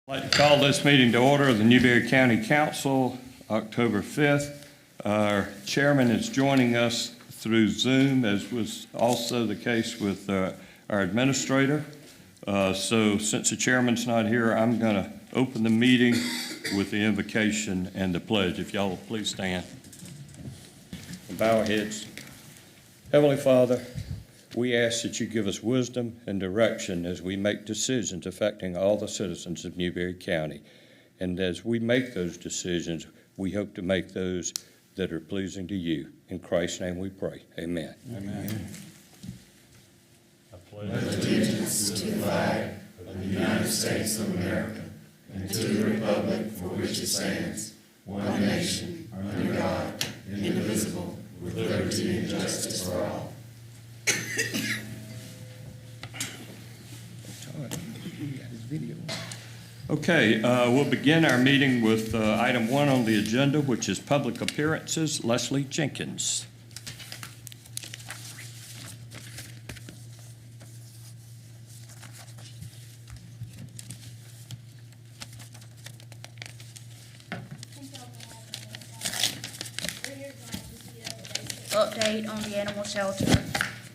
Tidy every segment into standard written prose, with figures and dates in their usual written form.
I'd like to call this meeting to order of the Newberry County Council, October 5th. Our chairman is joining us through Zoom, as was also the case with our administrator. So since the chairman's not here, I'm going to open the meeting with the invocation and the pledge. If y'all will please stand and bow our heads. Heavenly Father, we ask that you give us wisdom and direction as we make decisions affecting all the citizens of Newberry County. And as we make those decisions, we hope to make those that are pleasing to you. In Christ's name we pray. Amen. Amen. I pledge allegiance to the flag of the United States of America and to the republic for which it stands, one nation, under God, indivisible, with liberty and justice for all. Okay, we'll begin our meeting with item 1 on the agenda, which is public appearances. Leslie Jenkins. Update on the animal shelter.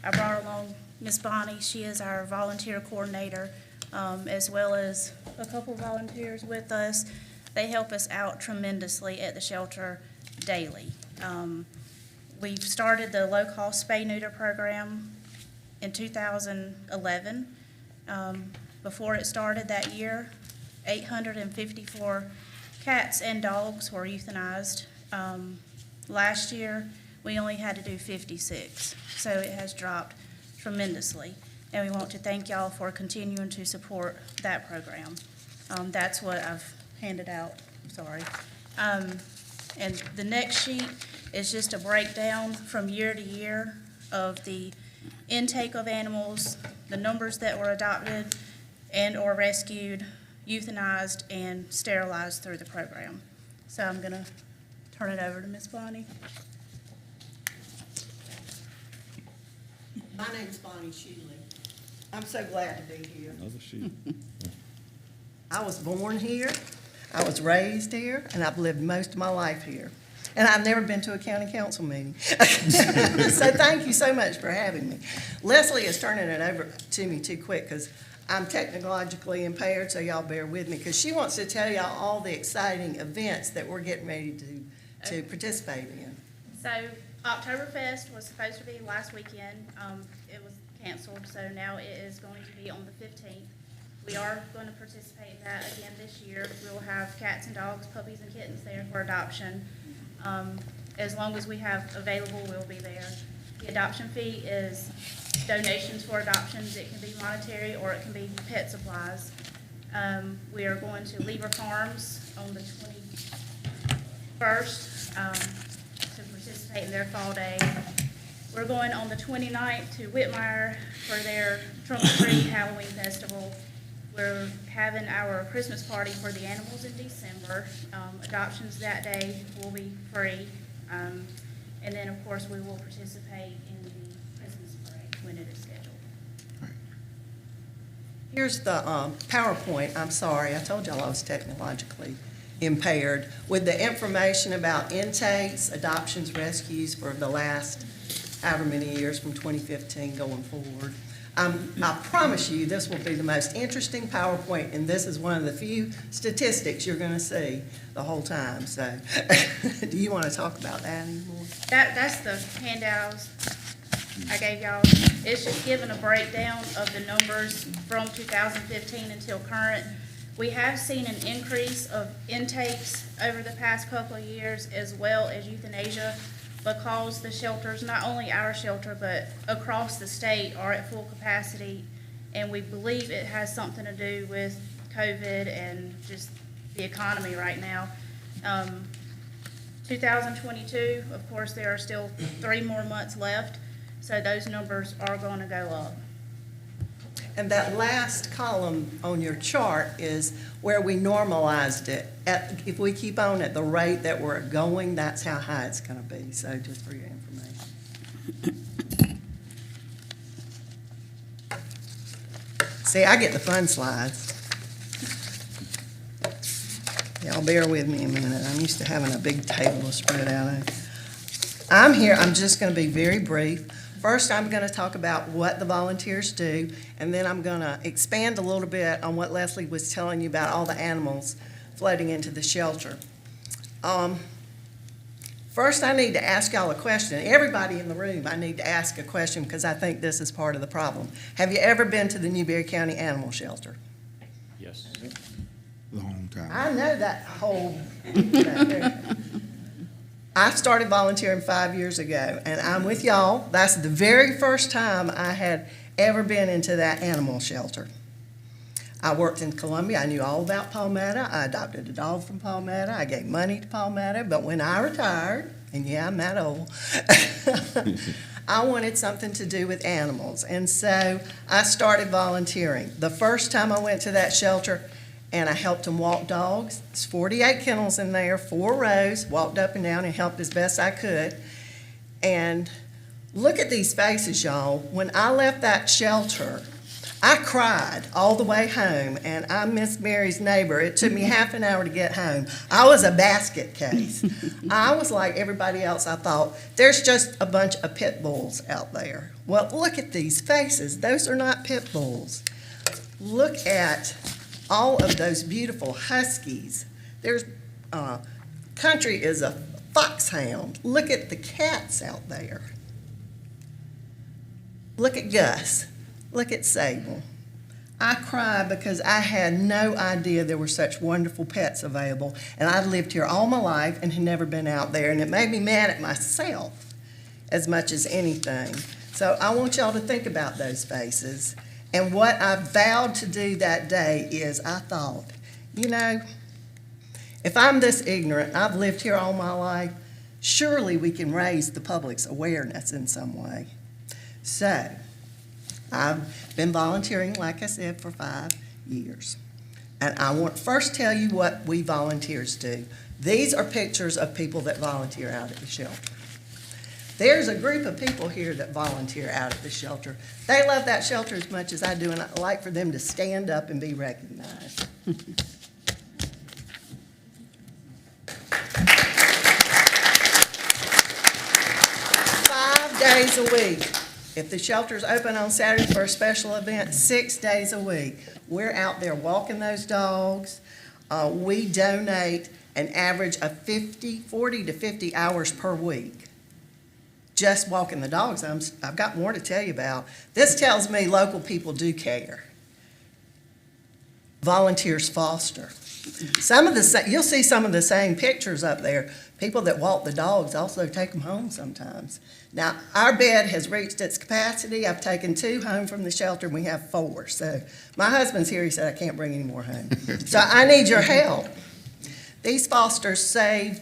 I brought along Miss Bonnie. She is our volunteer coordinator, as well as a couple volunteers with us. They help us out tremendously at the shelter daily. We've started the low-cost spay-neuter program in 2011. Before it started that year, 854 cats and dogs were euthanized. Last year, we only had to do 56, so it has dropped tremendously. And we want to thank y'all for continuing to support that program. That's what I've handed out, sorry. And the next sheet is just a breakdown from year to year of the intake of animals, the numbers that were adopted and or rescued, euthanized, and sterilized through the program. So I'm gonna turn it over to Miss Bonnie. My name's Bonnie Shealy. I'm so glad to be here. Another sheet. I was born here, I was raised here, and I've lived most of my life here. And I've never been to a county council meeting. So thank you so much for having me. Leslie is turning it over to me too quick because I'm technologically impaired, so y'all bear with me, because she wants to tell y'all all the exciting events that we're getting ready to participate in. So Oktoberfest was supposed to be last weekend. It was canceled, so now it is going to be on the 15th. We are going to participate in that again this year. We'll have cats and dogs, puppies and kittens there for adoption. As long as we have available, we'll be there. The adoption fee is donations for adoptions. It can be monetary or it can be pet supplies. We are going to Lever Farms on the 21st to participate in their fall day. We're going on the 29th to Whitmire for their Trunk Street Halloween Festival. We're having our Christmas party for the animals in December. Adoptions that day will be free. And then, of course, we will participate in the Christmas parade when it is scheduled. Here's the PowerPoint. I'm sorry, I told y'all I was technologically impaired. With the information about intakes, adoptions, rescues for the last however many years from 2015 going forward. I promise you this will be the most interesting PowerPoint, and this is one of the few statistics you're going to see the whole time. So do you want to talk about that anymore? That's the handout I gave y'all. It's just giving a breakdown of the numbers from 2015 until current. We have seen an increase of intakes over the past couple of years, as well as euthanasia, because the shelters, not only our shelter, but across the state, are at full capacity. And we believe it has something to do with COVID and just the economy right now. 2022, of course, there are still 3 more months left, so those numbers are going to go up. And that last column on your chart is where we normalized it. If we keep on at the rate that we're going, that's how high it's going to be. So just for your information. See, I get the fun slides. Y'all bear with me a minute. I'm used to having a big table to spread out on. I'm here, I'm just going to be very brief. First, I'm going to talk about what the volunteers do, and then I'm going to expand a little bit on what Leslie was telling you about all the animals floating into the shelter. First, I need to ask y'all a question. Everybody in the room, I need to ask a question because I think this is part of the problem. Have you ever been to the Newberry County Animal Shelter? Yes. Long time. I know that whole. I started volunteering 5 years ago, and I'm with y'all. That's the very first time I had ever been into that animal shelter. I worked in Columbia. I knew all about Palmetto. I adopted a dog from Palmetto. I gave money to Palmetto. But when I retired, and yeah, I'm that old, I wanted something to do with animals. And so I started volunteering. The first time I went to that shelter, and I helped them walk dogs. There's 48 kennels in there, 4 rows, walked up and down and helped as best I could. And look at these faces, y'all. When I left that shelter, I cried all the way home, and I'm Miss Mary's neighbor. It took me half an hour to get home. I was a basket case. I was like everybody else. I thought, there's just a bunch of pit bulls out there. Well, look at these faces. Those are not pit bulls. Look at all of those beautiful huskies. There's Country is a foxhound. Look at the cats out there. Look at Gus. Look at Sable. I cry because I had no idea there were such wonderful pets available, and I've lived here all my life and had never been out there, and it made me mad at myself as much as anything. So I want y'all to think about those faces. And what I vowed to do that day is I thought, you know, if I'm this ignorant, I've lived here all my life, surely we can raise the public's awareness in some way. So I've been volunteering, like I said, for 5 years. And I want to first tell you what we volunteers do. These are pictures of people that volunteer out at the shelter. There's a group of people here that volunteer out at the shelter. They love that shelter as much as I do, and I'd like for them to stand up and be recognized. 5 days a week. If the shelter's open on Saturday for a special event, 6 days a week. We're out there walking those dogs. We donate an average of 40 to 50 hours per week. Just walking the dogs. I've got more to tell you about. This tells me local people do care. Volunteers foster. You'll see some of the same pictures up there. People that walk the dogs also take them home sometimes. Now, our bed has reached its capacity. I've taken 2 home from the shelter, and we have 4. So my husband's here. He said, I can't bring any more home. So I need your help. These fosters save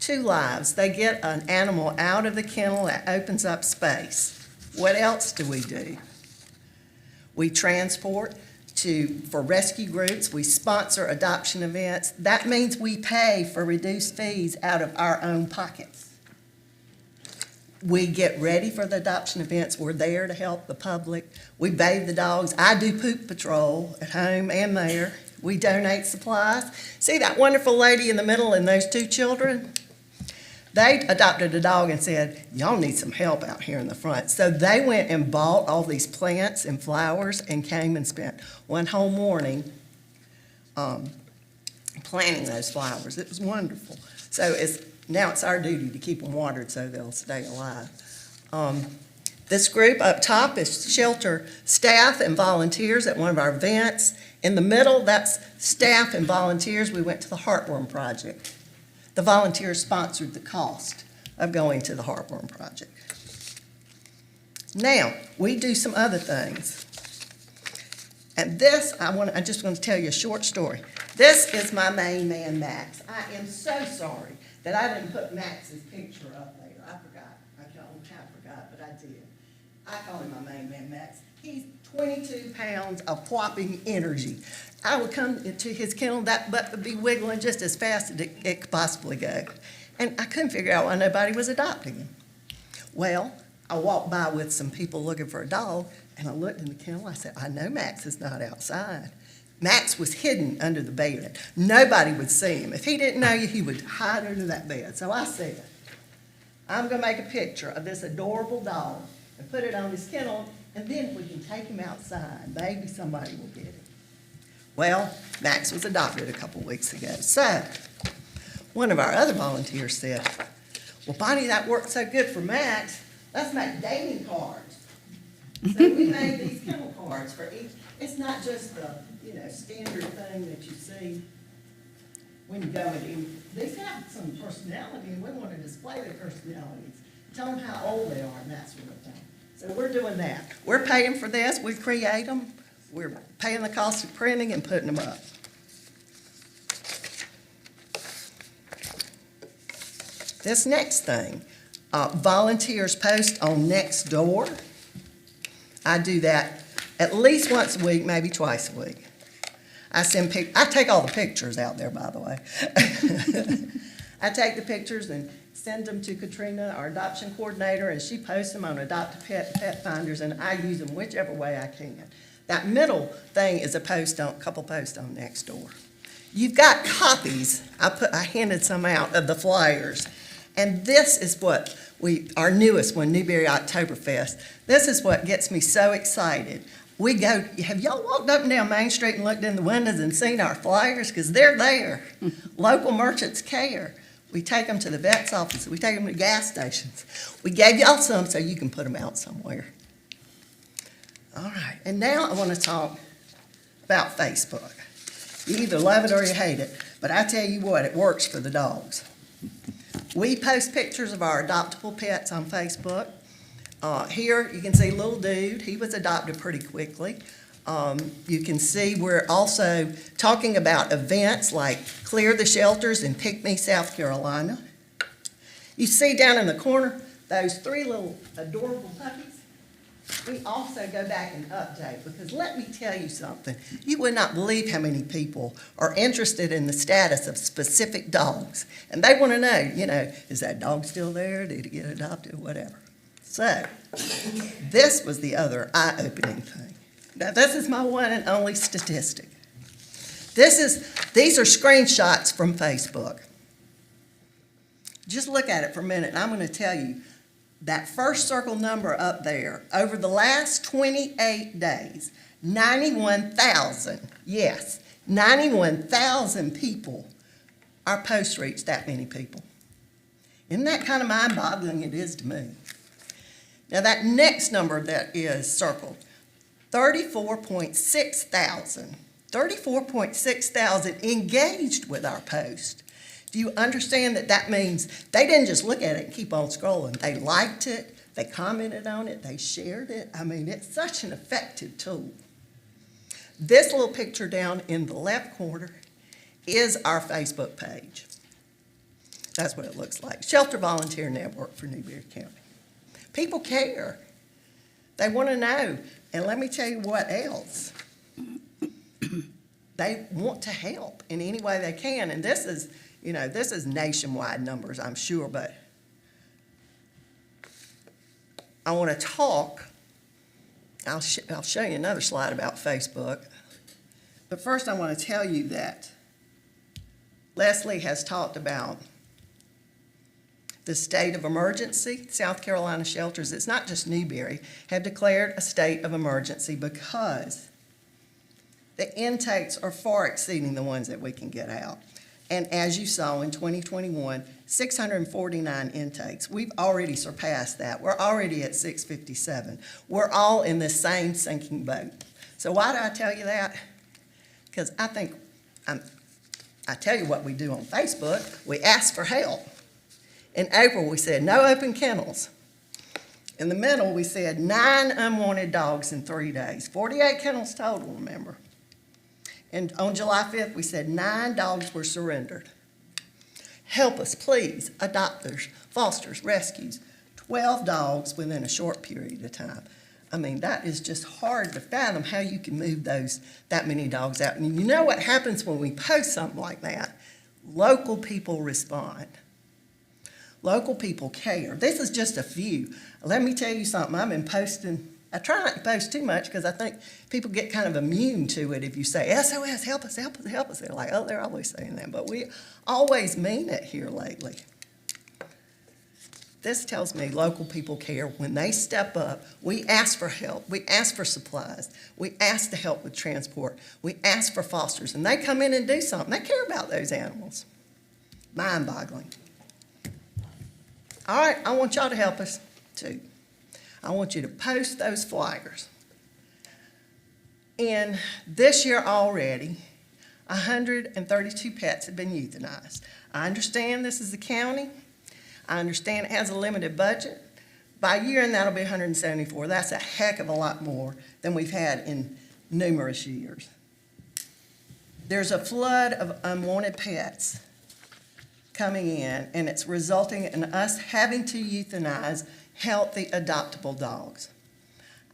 2 lives. They get an animal out of the kennel that opens up space. What else do we do? We transport for rescue groups. We sponsor adoption events. That means we pay for reduced fees out of our own pockets. We get ready for the adoption events. We're there to help the public. We bathe the dogs. I do poop patrol at home and there. We donate supplies. See that wonderful lady in the middle and those 2 children? They adopted a dog and said, y'all need some help out here in the front. So they went and bought all these plants and flowers and came and spent one whole morning planting those flowers. It was wonderful. So now it's our duty to keep them watered so they'll stay alive. This group up top is shelter staff and volunteers at one of our events. In the middle, that's staff and volunteers. We went to the Heartworm Project. The volunteers sponsored the cost of going to the Heartworm Project. Now, we do some other things. And this, I just want to tell you a short story. This is my main man, Max. I am so sorry that I didn't put Max's picture up there. I forgot. I don't have forgot, but I did. I call him my main man, Max. He's 22 pounds of whopping energy. I would come to his kennel, that butt would be wiggling just as fast as it could possibly go. And I couldn't figure out why nobody was adopting him. Well, I walked by with some people looking for a dog, and I looked in the kennel. I said, I know Max is not outside. Max was hidden under the bed. Nobody would see him. If he didn't know you, he would hide under that bed. So I said, I'm going to make a picture of this adorable dog and put it on his kennel, and then we can take him outside. Maybe somebody will get him. Well, Max was adopted a couple weeks ago. So one of our other volunteers said, well, Bonnie, that worked so good for Max. Let's make dating cards. So we made these kennel cards for each. It's not just the, standard thing that you see when you go in. These have some personality, and we want to display their personalities. Tell them how old they are and that sort of thing. So we're doing that. We're paying for this. We create them. We're paying the cost of printing and putting them up. This next thing, volunteers post on Nextdoor. I do that at least once a week, maybe twice a week. I take all the pictures out there, by the way. I take the pictures and send them to Katrina, our adoption coordinator, and she posts them on Adopt a Pet Finders, and I use them whichever way I can. That middle thing is a couple posts on Nextdoor. You've got copies. I handed some out of the flyers, and this is what our newest one, Newberry Oktoberfest. This is what gets me so excited. Have y'all walked up and down Main Street and looked in the windows and seen our flyers? Because they're there. Local merchants care. We take them to the vet's office. We take them to gas stations. We gave y'all some so you can put them out somewhere. All right, and now I want to talk about Facebook. You either love it or you hate it, but I tell you what, it works for the dogs. We post pictures of our adoptable pets on Facebook. Here you can see little dude. He was adopted pretty quickly. You can see we're also talking about events like Clear the Shelters in Pick-Me, South Carolina. You see down in the corner those 3 little adorable puppies. We also go back and update, because let me tell you something. You would not believe how many people are interested in the status of specific dogs. And they want to know, is that dog still there? Did it get adopted? Whatever. So, this was the other eye-opening thing. Now, this is my one and only statistic. These are screenshots from Facebook. Just look at it for a minute, and I'm going to tell you that first circle number up there, over the last 28 days, 91,000, yes, 91,000 people, our post reached that many people. Isn't that kind of mind-boggling? It is to me. Now that next number that is circled, 34.6 thousand engaged with our post. Do you understand that means they didn't just look at it and keep on scrolling. They liked it, they commented on it, they shared it. I mean, it's such an effective tool. This little picture down in the left corner is our Facebook page. That's what it looks like. Shelter Volunteer Network for Newberry County. People care. They want to know. And let me tell you what else. They want to help in any way they can. And this is nationwide numbers, I'm sure, but I want to talk. I'll show you another slide about Facebook. But first I want to tell you that Leslie has talked about the state of emergency. South Carolina shelters, it's not just Newberry, have declared a state of emergency because the intakes are far exceeding the ones that we can get out. And as you saw in 2021, 649 intakes. We've already surpassed that. We're already at 657. We're all in the same sinking boat. So why do I tell you that? Because I tell you what we do on Facebook. We ask for help. In April, we said no open kennels. In the middle, we said 9 unwanted dogs in 3 days. 48 kennels total, remember. And on July 5th, we said 9 dogs were surrendered. Help us, please. Adopters, fosters, rescues. 12 dogs within a short period of time. I mean, that is just hard to fathom how you can move that many dogs out. And you know what happens when we post something like that? Local people respond. Local people care. This is just a few. Let me tell you something. I've been posting I try not to post too much because I think people get kind of immune to it if you say, SOS, help us, help us, help us. They're like, oh, they're always saying that. But we always mean it here lately. This tells me local people care. When they step up, we ask for help. We ask for supplies. We ask to help with transport. We ask for fosters. And they come in and do something. They care about those animals. Mind-boggling. All right, I want y'all to help us, too. I want you to post those flyers. And this year already, 132 pets have been euthanized. I understand this is the county. I understand it has a limited budget. By year, and that'll be 174. That's a heck of a lot more than we've had in numerous years. There's a flood of unwanted pets coming in, and it's resulting in us having to euthanize healthy, adoptable dogs.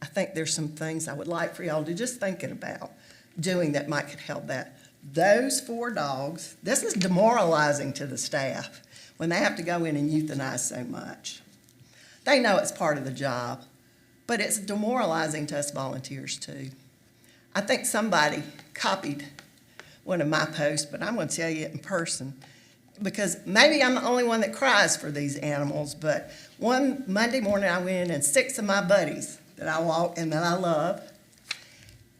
I think there's some things I would like for y'all to just thinking about doing that might could help that. Those 4 dogs, this is demoralizing to the staff when they have to go in and euthanize so much. They know it's part of the job, but it's demoralizing to us volunteers too. I think somebody copied one of my posts, but I'm going to tell you it in person, because maybe I'm the only one that cries for these animals, but one Monday morning I went in and 6 of my buddies that I walk and that I love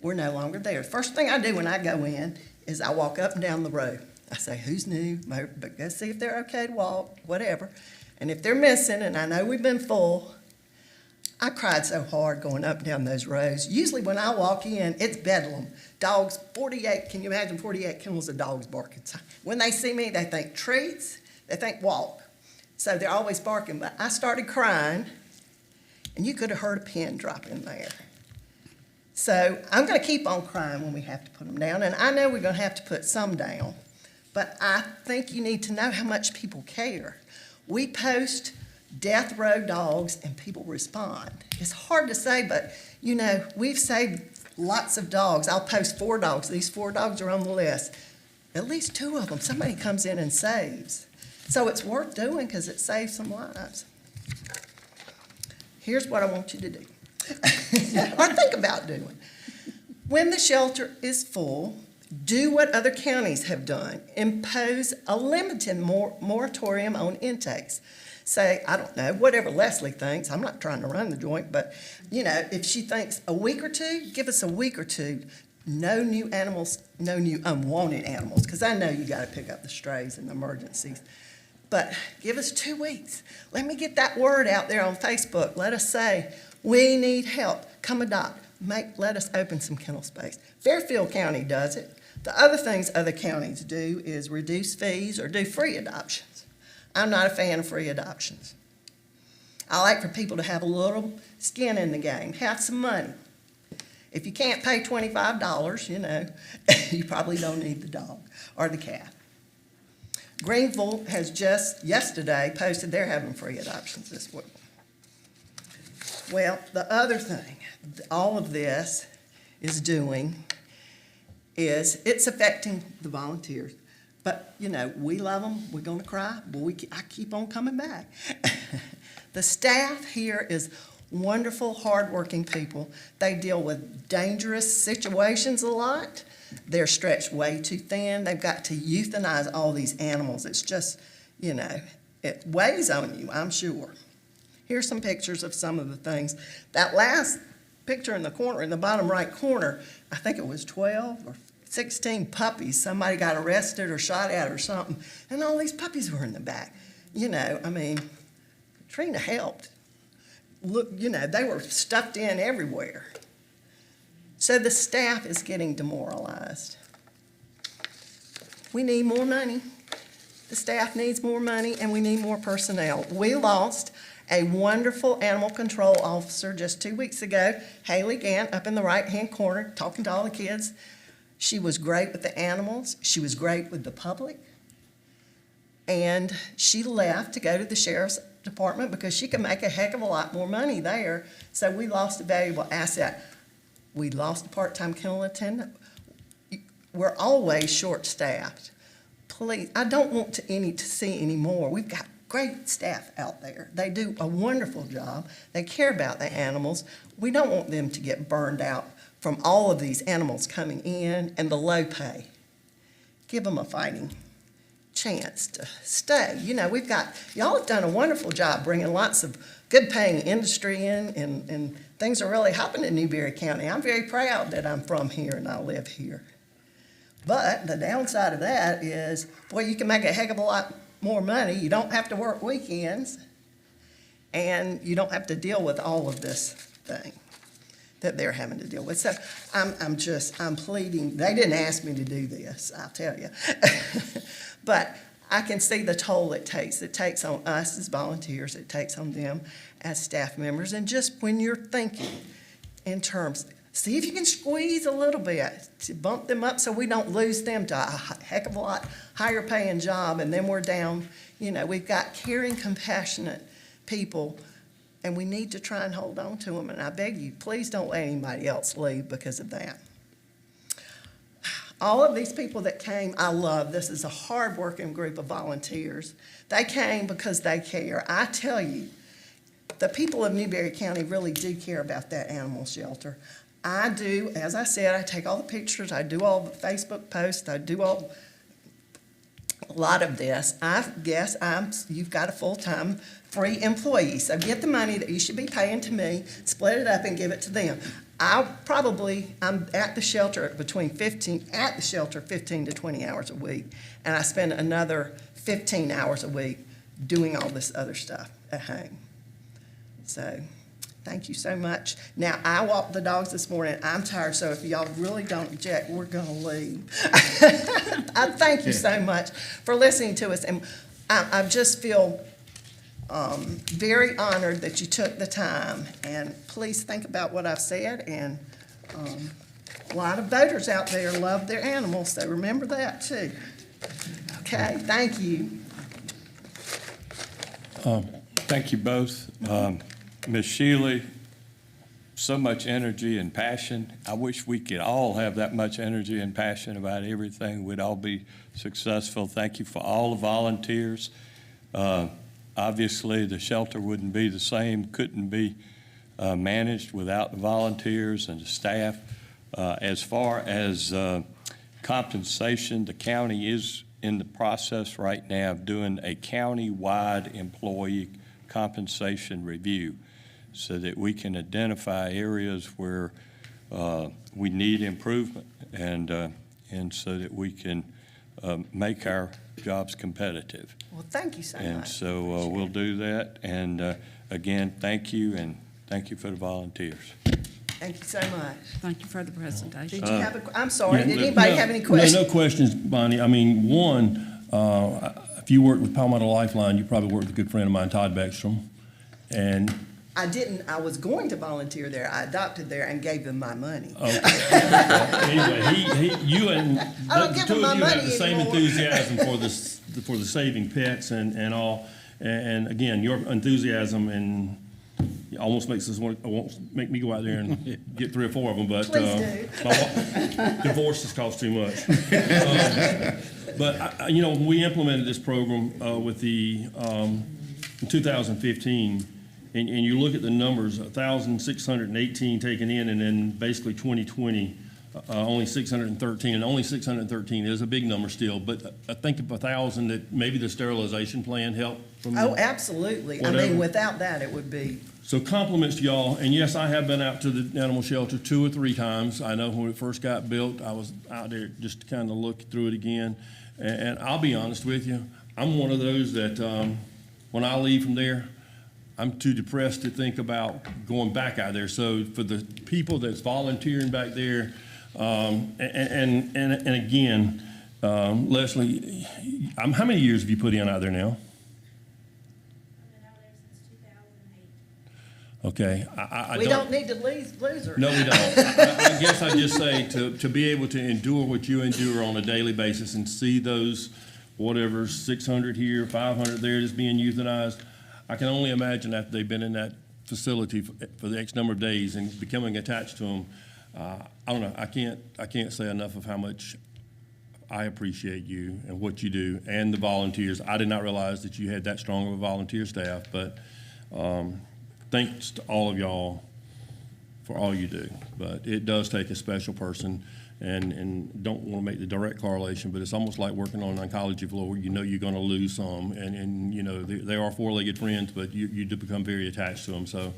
were no longer there. First thing I do when I go in is I walk up and down the road. I say, who's new? But go see if they're okay to walk, whatever. And if they're missing, and I know we've been full, I cried so hard going up and down those rows. Usually when I walk in, it's bedlam. Dogs, 48, can you imagine 48 kennels of dogs barking? When they see me, they think treats, they think walk. So they're always barking. But I started crying, and you could have heard a pin drop in there. So I'm going to keep on crying when we have to put them down. And I know we're going to have to put some down. But I think you need to know how much people care. We post death row dogs and people respond. It's hard to say, but you know, we've saved lots of dogs. I'll post 4 dogs. These 4 dogs are on the list. At least 2 of them, somebody comes in and saves. So it's worth doing because it saves some lives. Here's what I want you to do, or think about doing. When the shelter is full, do what other counties have done. Impose a limited moratorium on intakes. Say, I don't know, whatever Leslie thinks. I'm not trying to run the joint, but, you know, if she thinks a week or 2, give us a week or 2. No new animals, no new unwanted animals, because I know you got to pick up the strays and the emergencies. But give us 2 weeks. Let me get that word out there on Facebook. Let us say, we need help. Come adopt. Let us open some kennel space. Fairfield County does it. The other things other counties do is reduce fees or do free adoptions. I'm not a fan of free adoptions. I like for people to have a little skin in the game, have some money. If you can't pay $25, you know, you probably don't need the dog or the cat. Greenville has just yesterday posted they're having free adoptions this week. Well, the other thing all of this is doing is it's affecting the volunteers. But, you know, we love them. We're going to cry. But I keep on coming back. The staff here is wonderful, hardworking people. They deal with dangerous situations a lot. They're stretched way too thin. They've got to euthanize all these animals. It's just, you know, it weighs on you, I'm sure. Here's some pictures of some of the things. That last picture in the corner, in the bottom right corner, I think it was 12 or 16 puppies. Somebody got arrested or shot at or something, and all these puppies were in the back. You know, I mean, Katrina helped. Look, you know, they were stuffed in everywhere. So the staff is getting demoralized. We need more money. The staff needs more money, and we need more personnel. We lost a wonderful animal control officer just 2 weeks ago, Haley Gant, up in the right-hand corner, talking to all the kids. She was great with the animals. She was great with the public. And she left to go to the sheriff's department because she could make a heck of a lot more money there. So we lost a valuable asset. We lost a part-time kennel attendant. We're always short-staffed. Please, I don't want to see any more. We've got great staff out there. They do a wonderful job. They care about the animals. We don't want them to get burned out from all of these animals coming in and the low pay. Give them a fighting chance to stay. You know, y'all have done a wonderful job bringing lots of good paying industry in, and things are really happening in Newberry County. I'm very proud that I'm from here and I live here. But the downside of that is, boy, you can make a heck of a lot more money. You don't have to work weekends, and you don't have to deal with all of this thing that they're having to deal with. So I'm pleading. They didn't ask me to do this, I'll tell you. But I can see the toll it takes. It takes on us as volunteers. It takes on them as staff members. And just when you're thinking in terms, see if you can squeeze a little bit to bump them up so we don't lose them to a heck of a lot higher paying job, and then we're down. You know, we've got caring, compassionate people, and we need to try and hold on to them. And I beg you, please don't let anybody else leave because of that. All of these people that came, I love. This is a hard-working group of volunteers. They came because they care. I tell you, the people of Newberry County really do care about that animal shelter. I do, as I said, I take all the pictures, I do all the Facebook posts, I do a lot of this. I guess you've got a full-time free employee, so get the money that you should be paying to me, split it up and give it to them. I'm at the shelter between 15 to 20 hours a week, and I spend another 15 hours a week doing all this other stuff at home. So, thank you so much. Now, I walked the dogs this morning. I'm tired, so if y'all really don't object, we're going to leave. I thank you so much for listening to us, and I just feel very honored that you took the time, and please think about what I've said, and a lot of voters out there love their animals, so remember that too. Okay, thank you. Thank you both. Ms. Shealy, so much energy and passion. I wish we could all have that much energy and passion about everything. We'd all be successful. Thank you for all the volunteers. Obviously, the shelter wouldn't be the same, couldn't be managed without the volunteers and the staff. As far as compensation, the county is in the process right now of doing a county-wide employee compensation review so that we can identify areas where we need improvement and so that we can make our jobs competitive. Well, thank you so much. And so we'll do that. And again, thank you, and thank you for the volunteers. Thank you so much. Thank you for the presentation. Did you have I'm sorry, did anybody have any questions? No questions, Bonnie. I mean, one, if you worked with Palmetto Lifeline, you probably worked with a good friend of mine, Todd Beckstrom. And I didn't. I was going to volunteer there. I adopted there and gave them my money. okay. Anyway, you and I don't the give two him my of you have money the same anymore. enthusiasm for the saving pets and all. And again, your enthusiasm and almost makes make me go out there and get 3 or 4 of them. But Please do. divorce has cost too much. But when we implemented this program with the in 2015. And you look at the numbers, 1,618 taken in, and then basically 2020, only 613, and only 613 is a big number still, but I think of 1,000 that maybe the sterilization plan helped from Oh, absolutely. Whatever. I mean, without that, it would be. So compliments to y'all, and yes, I have been out to the animal shelter 2 or 3 times. I know when it first got built, I was out there just to kind of look through it again, and I'll be honest with you, I'm one of those that when I leave from there, I'm too depressed to think about going back out there. So for the people that's volunteering back there, and again, Leslie, how many years have you put in out there now? I've been out there since 2008. Okay. We don't need to lose her. No, we don't. I guess I just say to be able to endure what you endure on a daily basis and see those, whatever, 600 here, 500 there that's being euthanized, I can only imagine after they've been in that facility for the X number of days and becoming attached to them. I don't know. I can't say enough of how much I appreciate you and what you do and the volunteers. I did not realize that you had that strong of a volunteer staff, but thanks to all of y'all for all you do. But it does take a special person, and don't want to make the direct correlation, but it's almost like working on an oncology floor where you know you're going to lose some, and you know, they are four-legged friends, but you do become very attached to them. So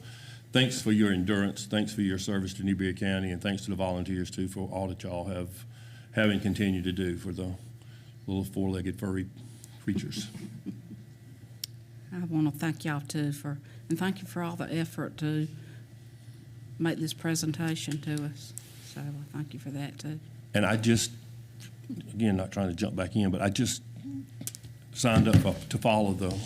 thanks for your endurance, thanks for your service to Newberry County, and thanks to the volunteers too for all that y'all have and continue to do for the little four-legged furry creatures. I want to thank y'all too and thank you for all the effort to make this presentation to us. So I thank you for that too. And I just, again, not trying to jump back in, but I just signed up to follow the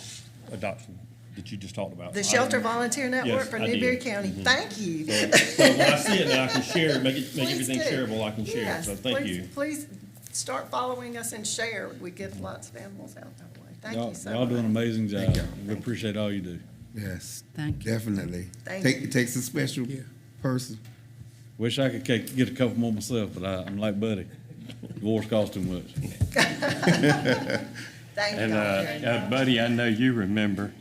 adoption that you just talked about. The Shelter Volunteer Network Yes, for I did. Newberry County. Thank you. So when I see it now, I can share it, make Please everything do. shareable, I can share it, Yes, so thank please- you. Please start following us and share. We get lots of animals out that way. Thank you so much. Y'all doing an amazing job. We appreciate all you do. Yes, Thank you. definitely. Thank It takes a special person. Wish I could get a couple more myself, but I'm like Buddy. Divorce costs too much. Thank And, you all very much. Buddy, I know you remember,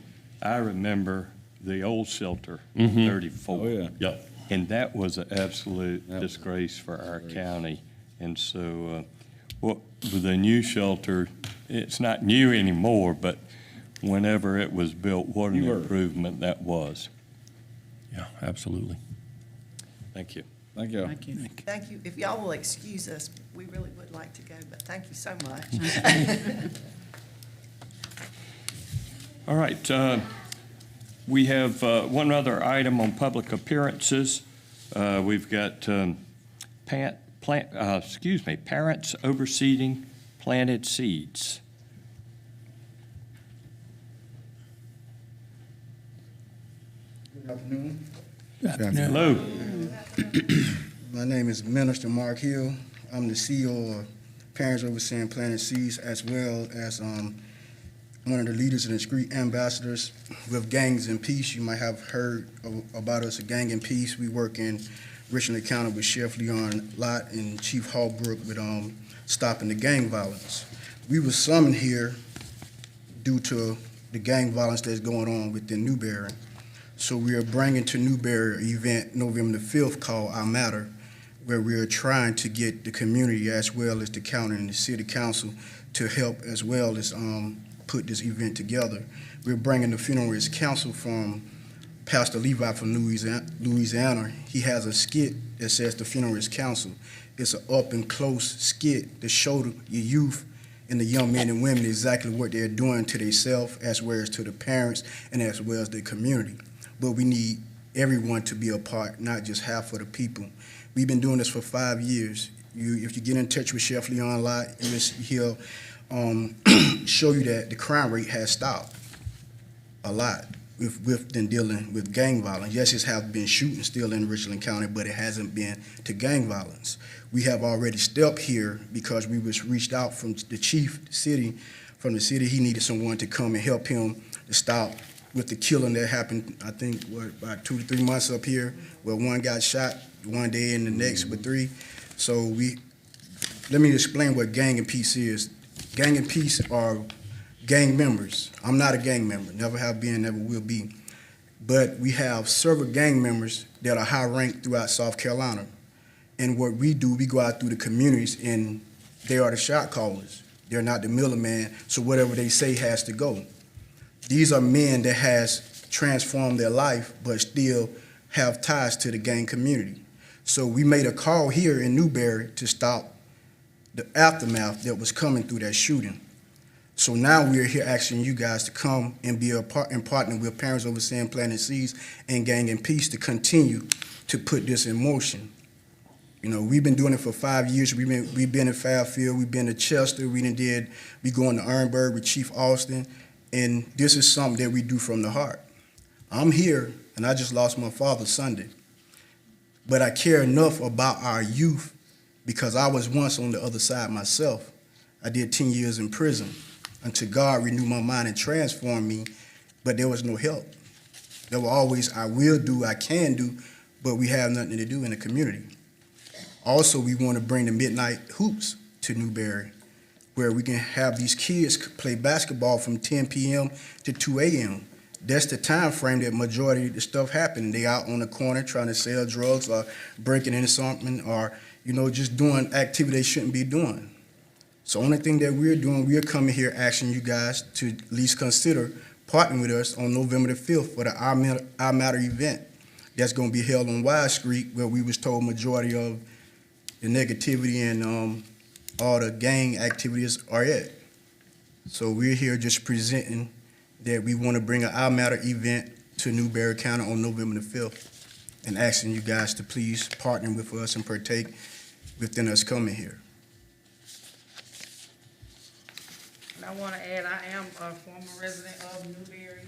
I remember the old shelter in 34. Oh, yeah. Yep. And that was an absolute That was a disgrace for our disgrace. county. And so, with the new shelter, it's not new anymore, but whenever it was built, what an You were. improvement that was. Yeah, absolutely. Thank you. Thank y'all. Thank you. Thank you. If y'all will excuse us, we really would like to go, but thank you so much. All right, we have one other item on public appearances. We've got parents overseeing planted seeds. Good afternoon. Hello. My name is Minister Mark Hill. I'm the CEO of Parents Overseeing Planted Seeds, as well as one of the leaders and discreet ambassadors with Gangs in Peace. You might have heard about us at Gang in Peace. We work in Richland County with Sheriff Leon Lott and Chief Hallbrook with stopping the gang violence. We were summoned here due to the gang violence that's going on within Newberry. So we are bringing to Newberry an event November the 5th called Our Matter, where we are trying to get the community as well as the county and the city council to help as well as put this event together. We're bringing the funeral risk council from Pastor Levi from Louisiana. He has a skit that says the funeral risk council. It's an up and close skit to show your youth and the young men and women exactly what they're doing to themselves as well as to the parents and as well as the community. But we need everyone to be a part, not just half of the people. We've been doing this for 5 years. If you get in touch with Chef Leon Lott, he'll show you that the crime rate has stopped a lot with them dealing with gang violence. Yes, it has been shooting still in Richland County, but it hasn't been to gang violence. We have already stepped here because we was reached out from the chief, from the city. He needed someone to come and help him to stop with the killing that happened, I think, about 2 to 3 months up here, where one got shot one day and the next with 3. So let me explain what Gang and Peace is. Gang and Peace are gang members. I'm not a gang member, never have been, never will be. But we have several gang members that are high ranked throughout South Carolina. And what we do, we go out through the communities and they are the shot callers. They're not the middleman, so whatever they say has to go. These are men that has transformed their life but still have ties to the gang community. So we made a call here in Newberry to stop the aftermath that was coming through that shooting. So now we're here asking you guys to come and be and partner with Parents Overseeing Planted Seeds and Gang in Peace to continue to put this in motion. You know, we've been doing it for 5 years. We've been in Fairfield, we've been to Chester, we going to Ehrenberg with Chief Austin, and this is something that we do from the heart. I'm here, and I just lost my father Sunday, but I care enough about our youth because I was once on the other side myself. I did 10 years in prison until God renewed my mind and transformed me, but there was no help. There were always, I will do, I can do, but we have nothing to do in the community. Also, we want to bring the midnight hoops to Newberry. where we can have these kids play basketball from 10 p.m. to 2 a.m. That's the time frame that majority of the stuff happening. They out on the corner trying to sell drugs or breaking into something or, just doing activity they shouldn't be doing. So only thing that we're doing, we're coming here asking you guys to at least consider partnering with us on November the 5th for the Our Matter event. That's going to be held on Wide Street, where we was told majority of the negativity and all the gang activities are at. So we're here just presenting that we want to bring an Our Matter event to Newberry County on November the 5th and asking you guys to please partner with us and partake within us coming here. And I want to add, I am a former resident of Newberry.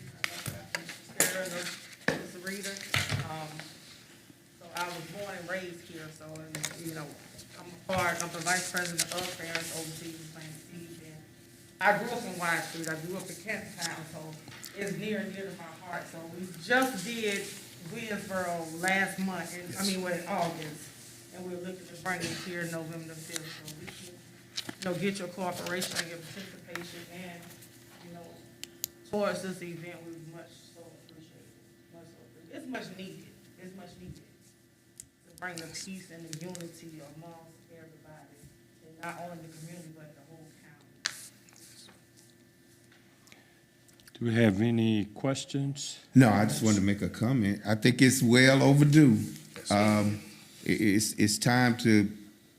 Ms. Rita. So I was born and raised here, so, I'm the vice president of Parents Overseas Plant Seeds. And I grew up in Wide Street. I grew up in Town, so it's near and dear to my heart. So we just did Williamsboro last month, in August. And we're looking to bring it here November the 5th. So we should, get your cooperation and your participation and, towards this event, we much so appreciate it. Much so appreciate it. It's much needed. It's much needed to bring the peace and the unity amongst everybody, and not only the community, but the whole county. Do we have any questions? No, I just wanted to make a comment. I think it's well overdue. It's time to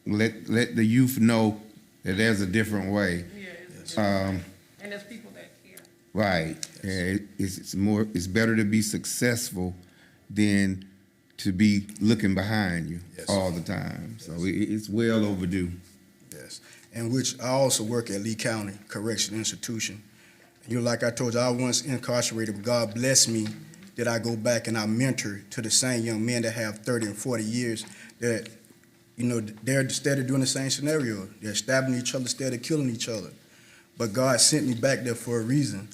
let the youth know that there's a different way. Yeah, and there's people that care. Right. It's better to be successful than to be looking behind you all the time. So it's well overdue. Yes, and which I also work at Lee County Correctional Institution. Like I told you, I was once incarcerated, but God blessed me that I go back and I mentor to the same young men that have 30 and 40 years that, they're instead of doing the same scenario. They're stabbing each other instead of killing each other. But God sent me back there for a reason.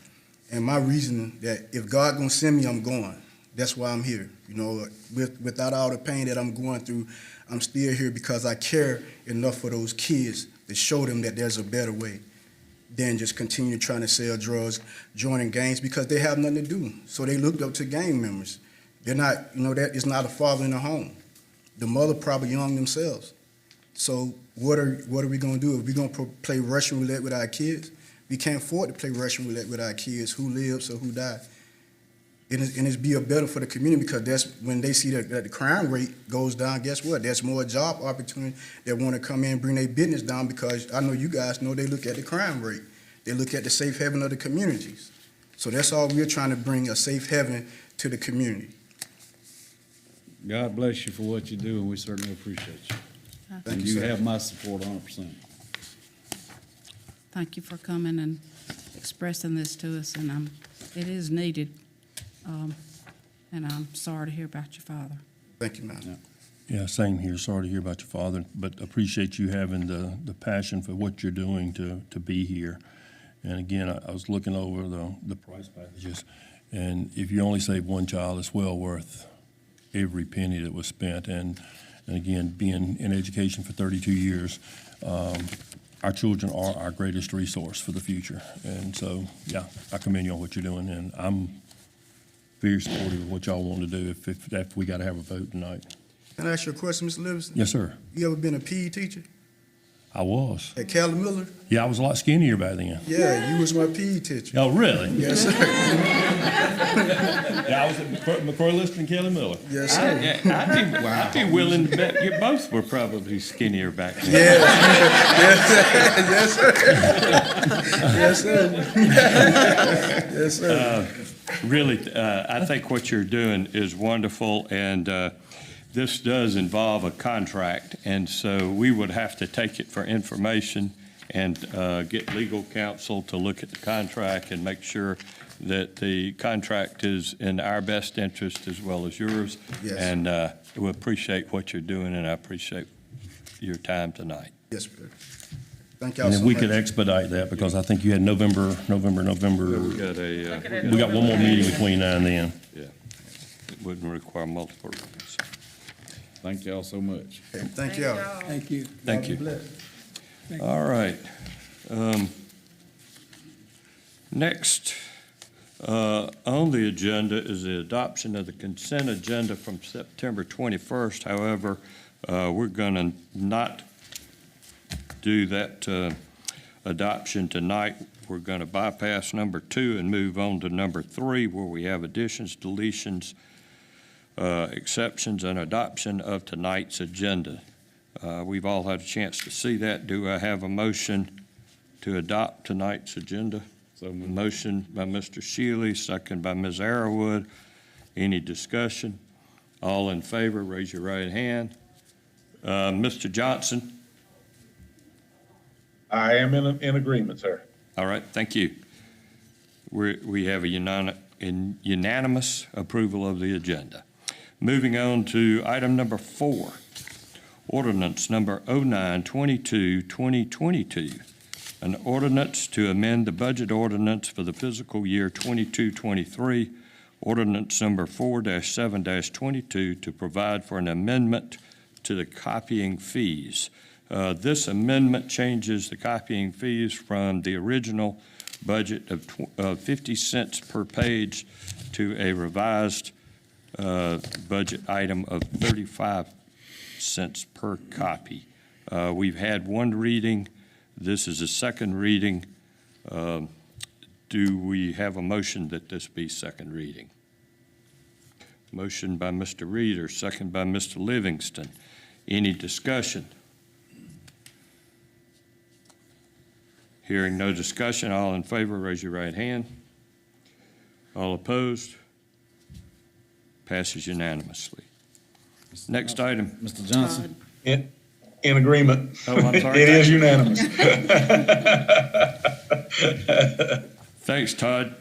And my reason that if God gonna send me, I'm going. That's why I'm here. Without all the pain that I'm going through, I'm still here because I care enough for those kids to show them that there's a better way than just continue trying to sell drugs, joining gangs, because they have nothing to do. So they looked up to gang members. They're not, that is not a father in the home. The mother probably young themselves. So what are we gonna do? If we're gonna play Russian roulette with our kids, we can't afford to play Russian roulette with our kids, who lives or who dies. And it's be a better for the community, because that's when they see that the crime rate goes down, guess what? There's more job opportunity that want to come in and bring their business down, because I know you guys know they look at the crime rate. They look at the safe haven of the communities. So that's all we're trying to bring, a safe haven to the community. God bless you for what you do, and we certainly appreciate you. Thank And you, you sir. have my support 100%. Thank you for coming and expressing this to us, and it is needed. And I'm sorry to hear about your father. Thank you, ma'am. Yeah, same here. Sorry to hear about your father, but appreciate you having the passion for what you're doing to be here. And again, I was looking over the price packages, and if you only save one child, it's well worth every penny that was spent. And again, being in education for 32 years, our children are our greatest resource for the future. And so, yeah, I commend you on what you're doing, and I'm very supportive of what y'all want to do if we got to have a vote tonight. Can I ask you a question, Mr. Livingston? Yes, sir. You ever been a PE teacher I was. at Cali Miller? Yeah, I was a lot skinnier back then. Yeah, you was my PE teacher. Oh, really? Yes, sir. Yeah, I was at McCoy List and Kelly Miller. Yes, sir. I'd be willing to bet you both were probably skinnier back then. Yes, sir. Yes, sir. Yes, sir. Really, I think what you're doing is wonderful, and this does involve a contract, and so we would have to take it for information and get legal counsel to look at the contract and make sure that the contract is in our best interest as well as yours. Yes. And we appreciate what you're doing, and I appreciate your time tonight. Yes, sir. Thank y'all And so then we much. could expedite that, because I think you had November. We got We got one more meeting between now and then. Yeah, it wouldn't require multiple readings. Thank y'all so much. Thank y'all. y'all. Thank you. Thank God be you. blessed. All right. Next on the agenda is the adoption of the consent agenda from September 21st. However, we're going to not do that adoption tonight. We're going to bypass number 2 and move on to number 3, where we have additions, deletions, exceptions, and adoption of tonight's agenda. We've all had a chance to see that. Do I have a motion to adopt tonight's agenda? So moved. Motion by Mr. Shealy, second by Ms. Arrowood. Any discussion? All in favor, raise your right hand. Mr. Johnson? I am in agreement, sir. All right, thank you. We have a unanimous approval of the agenda. Moving on to item number 4, ordinance number 0922-2022, an ordinance to amend the budget ordinance for the fiscal year 22-23, ordinance number 4-7-22, to provide for an amendment to the copying fees. This amendment changes the copying fees from the original budget of 50 cents per page to a revised budget item of 35 cents per copy. We've had one reading. This is a second reading. Do we have a motion that this be second reading? Motion by Mr. Reader, second by Mr. Livingston. Any discussion? Hearing no discussion, all in favor, raise your right hand. All opposed? Passes unanimously. Next item. Mr. Johnson? In agreement. Oh, I'm sorry. It is unanimous. Thanks, Todd.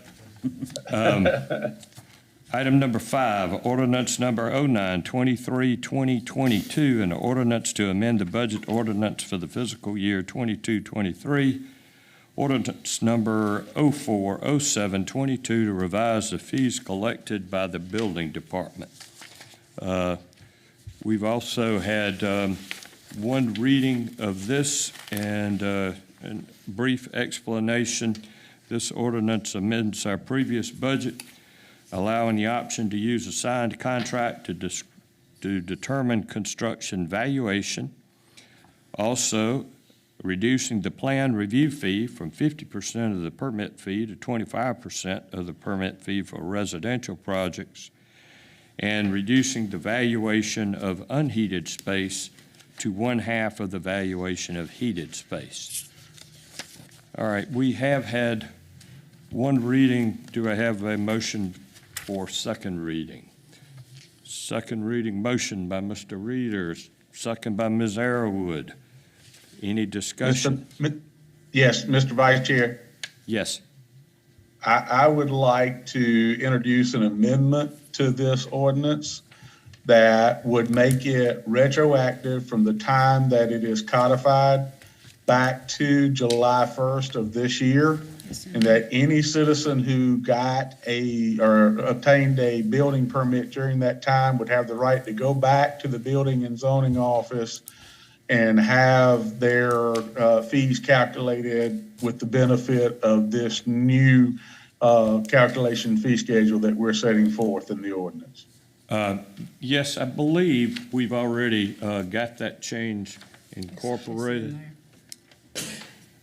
Item number 5, ordinance number 0923-2022, an ordinance to amend the budget ordinance for the fiscal year 22-23. Ordinance number 0407-22 to revise the fees collected by the building department. We've also had one reading of this and a brief explanation. This ordinance amends our previous budget, allowing the option to use a signed contract to determine construction valuation. Also, reducing the plan review fee from 50% of the permit fee to 25% of the permit fee for residential projects, and reducing the valuation of unheated space to 1/2 of the valuation of heated space. All right, we have had one reading. Do I have a motion for second reading? Second reading motion by Mr. Reader, second by Ms. Arrowood. Any discussion? Yes, Mr. Vice Chair, Yes. I would like to introduce an amendment to this ordinance that would make it retroactive from the time that it is codified back to July 1st of this year, and that any citizen who got or obtained a building permit during that time would have the right to go back to the building and zoning office and have their fees calculated with the benefit of this new calculation fee schedule that we're setting forth in the ordinance. Yes, I believe we've already got that change incorporated.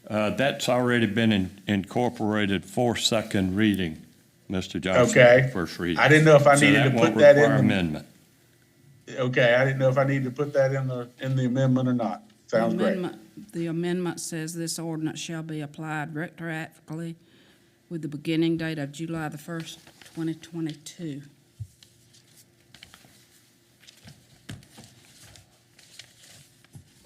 That's already been incorporated for second reading, Mr. Johnson. Okay. First reading. I didn't know if I needed to put that in. So that won't require amendment. Okay, I didn't know if I needed to put that in the amendment or not. Sounds great. The amendment says this ordinance shall be applied retroactively with the beginning date of July the 1st, 2022.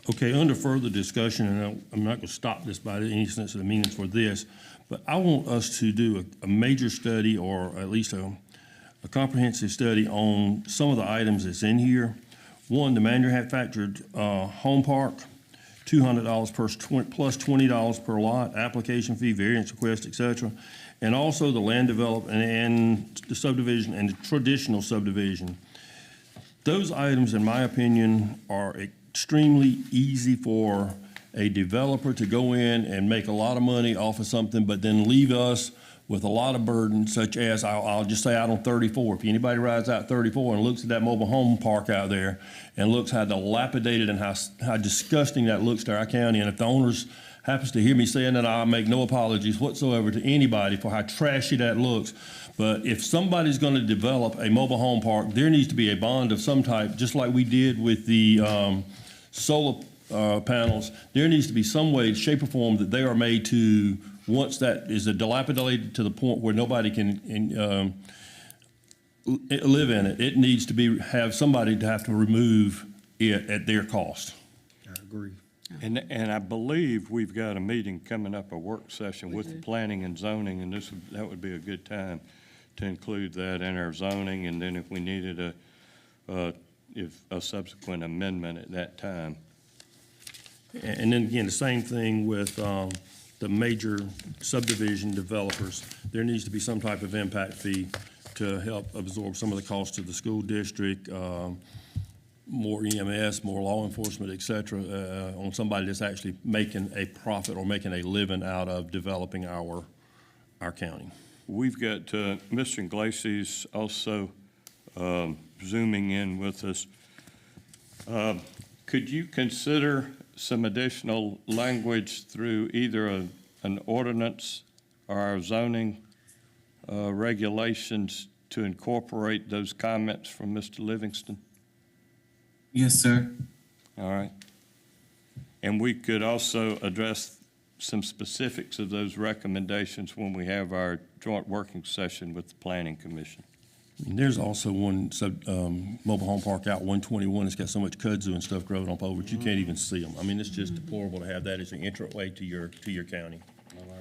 Okay, under further discussion, and I'm not going to stop this by any sense of the meaning for this, but I want us to do a major study, or at least a comprehensive study on some of the items that's in here. One, the manufactured home park, $200 plus $20 per lot, application fee, variance request, et cetera. And also the land development and the subdivision and the traditional subdivision. Those items, in my opinion, are extremely easy for a developer to go in and make a lot of money off of something, but then leave us with a lot of burden, such as, I'll just say out on 34. If anybody rides out 34 and looks at that mobile home park out there and looks how dilapidated and how disgusting that looks to our county, and if the owners happens to hear me saying that, I make no apologies whatsoever to anybody for how trashy that looks. But if somebody's going to develop a mobile home park, there needs to be a bond of some type, just like we did with the solar panels. There needs to be some way, shape, or form that they are made to, once that is dilapidated to the point where nobody can live in it, it needs to have somebody to have to remove it at their cost. I agree. And I believe we've got a meeting coming up, a work session with the planning and zoning, and that would be a good time to include that in our zoning, and then if we needed a subsequent amendment at that time. And then again, the same thing with the major subdivision developers. There needs to be some type of impact fee to help absorb some of the costs of the school district, more EMS, more law enforcement, et cetera, on somebody that's actually making a profit or making a living out of developing our county. We've got Mr. Iglesias also zooming in with us. Could you consider some additional language through either an ordinance or our zoning regulations to incorporate those comments from Mr. Livingston? Yes, sir. All right. And we could also address some specifics of those recommendations when we have our joint working session with the Planning Commission. And there's also one mobile home park out 121. It's got so much kudzu and stuff growing up over it, you can't even see them. I mean, it's just deplorable to have that as an entryway to your county.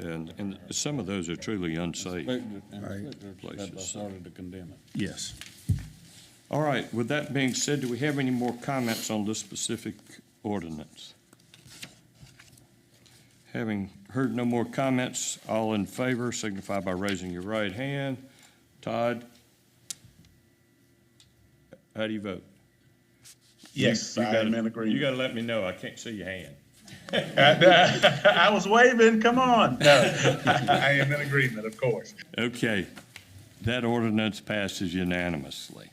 And some of those are truly unsafe. Places. I started to condemn it. Yes. All right, with that being said, do we have any more comments on this specific ordinance? Having heard no more comments, all in favor signify by raising your right hand. Todd? How do you vote? Yes, I am in agreement. You got to let me know. I can't see your hand. I was waving, come on. No, I am in agreement, of course. Okay, that ordinance passes unanimously.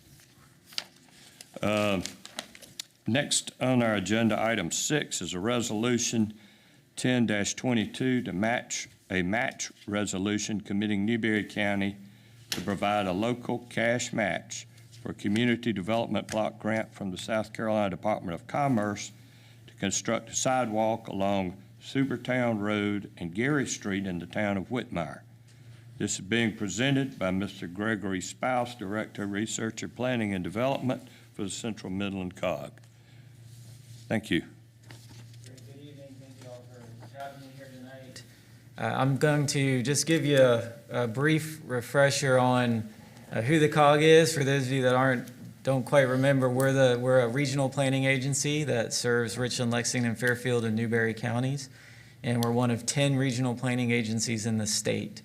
Next on our agenda, item 6 is a resolution 10-22 to match resolution committing Newberry County to provide a local cash match for a community development block grant from the South Carolina Department of Commerce to construct a sidewalk along Supertown Road and Gary Street in the town of Whitmire. This is being presented by Mr. Gregory Spouse, Director of Research and Planning and Development for the Central Midland COG. Thank you. Good evening. Thank you all for having me here tonight. I'm going to just give you a brief refresher on who the COG is. For those of you that don't quite remember, we're a regional planning agency that serves Richland, Lexington, Fairfield, and Newberry counties, and we're one of 10 regional planning agencies in the state.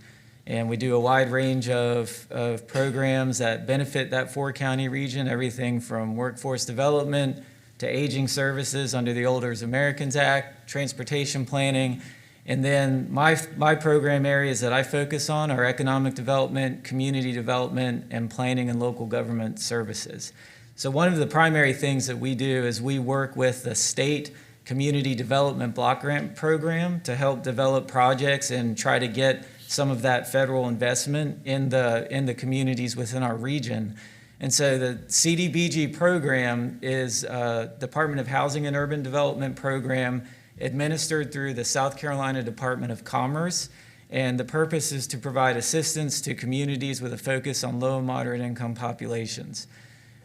And we do a wide range of programs that benefit that 4-county region, everything from workforce development to aging services under the Older Americans Act, transportation planning. And then my program areas that I focus on are economic development, community development, and planning and local government services. So one of the primary things that we do is we work with the state community development block grant program to help develop projects and try to get some of that federal investment in the communities within our region. And so the CDBG program is a Department of Housing and Urban Development program administered through the South Carolina Department of Commerce. And the purpose is to provide assistance to communities with a focus on low and moderate income populations.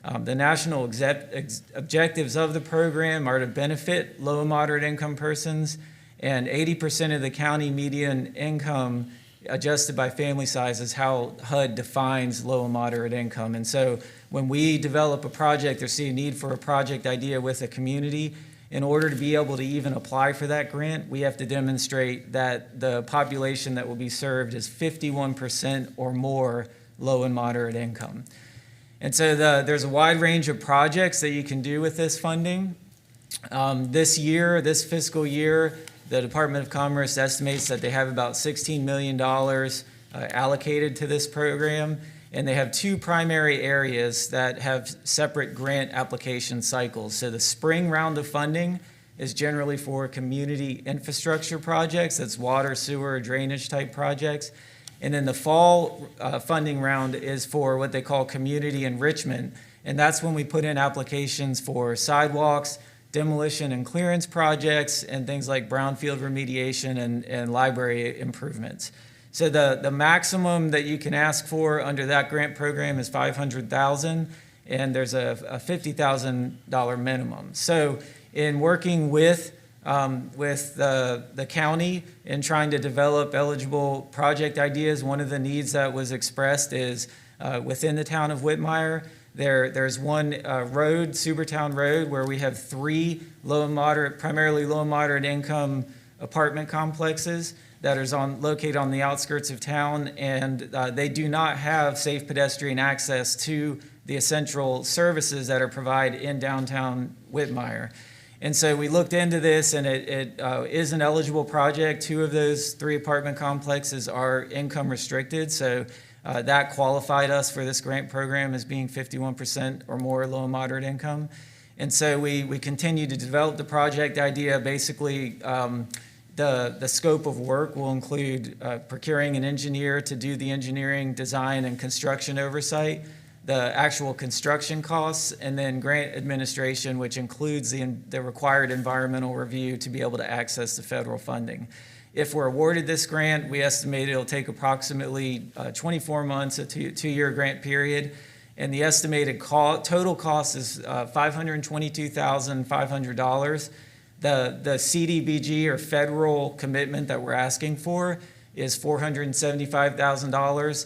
The national objectives of the program are to benefit low and moderate income persons, and 80% of the county median income adjusted by family size is how HUD defines low and moderate income. And so when we develop a project or see a need for a project idea with a community, in order to be able to even apply for that grant, we have to demonstrate that the population that will be served is 51% or more low and moderate income. And so there's a wide range of projects that you can do with this funding. This fiscal year, the Department of Commerce estimates that they have about $16 million allocated to this program, and they have two primary areas that have separate grant application cycles. So the spring round of funding is generally for community infrastructure projects, that's water, sewer, drainage type projects. And then the fall funding round is for what they call community enrichment, and that's when we put in applications for sidewalks, demolition and clearance projects, and things like brownfield remediation and library improvements. So the maximum that you can ask for under that grant program is $500,000, and there's a $50,000 minimum. So in working with the county in trying to develop eligible project ideas, one of the needs that was expressed is within the town of Whitmire, there's one road, Subertown Road, where we have three primarily low and moderate income apartment complexes that is located on the outskirts of town, and they do not have safe pedestrian access to the essential services that are provided in downtown Whitmire. And so we looked into this, and it is an eligible project. Two of those three apartment complexes are income restricted, so that qualified us for this grant program as being 51% or more low and moderate income. And so we continue to develop the project idea. Basically, the scope of work will include procuring an engineer to do the engineering, design, and construction oversight, the actual construction costs, and then grant administration, which includes the required environmental review to be able to access the federal funding. If we're awarded this grant, we estimate it'll take approximately 24 months, a two-year grant period, and the estimated total cost is $522,500. The CDBG, or federal commitment, that we're asking for is $475,000.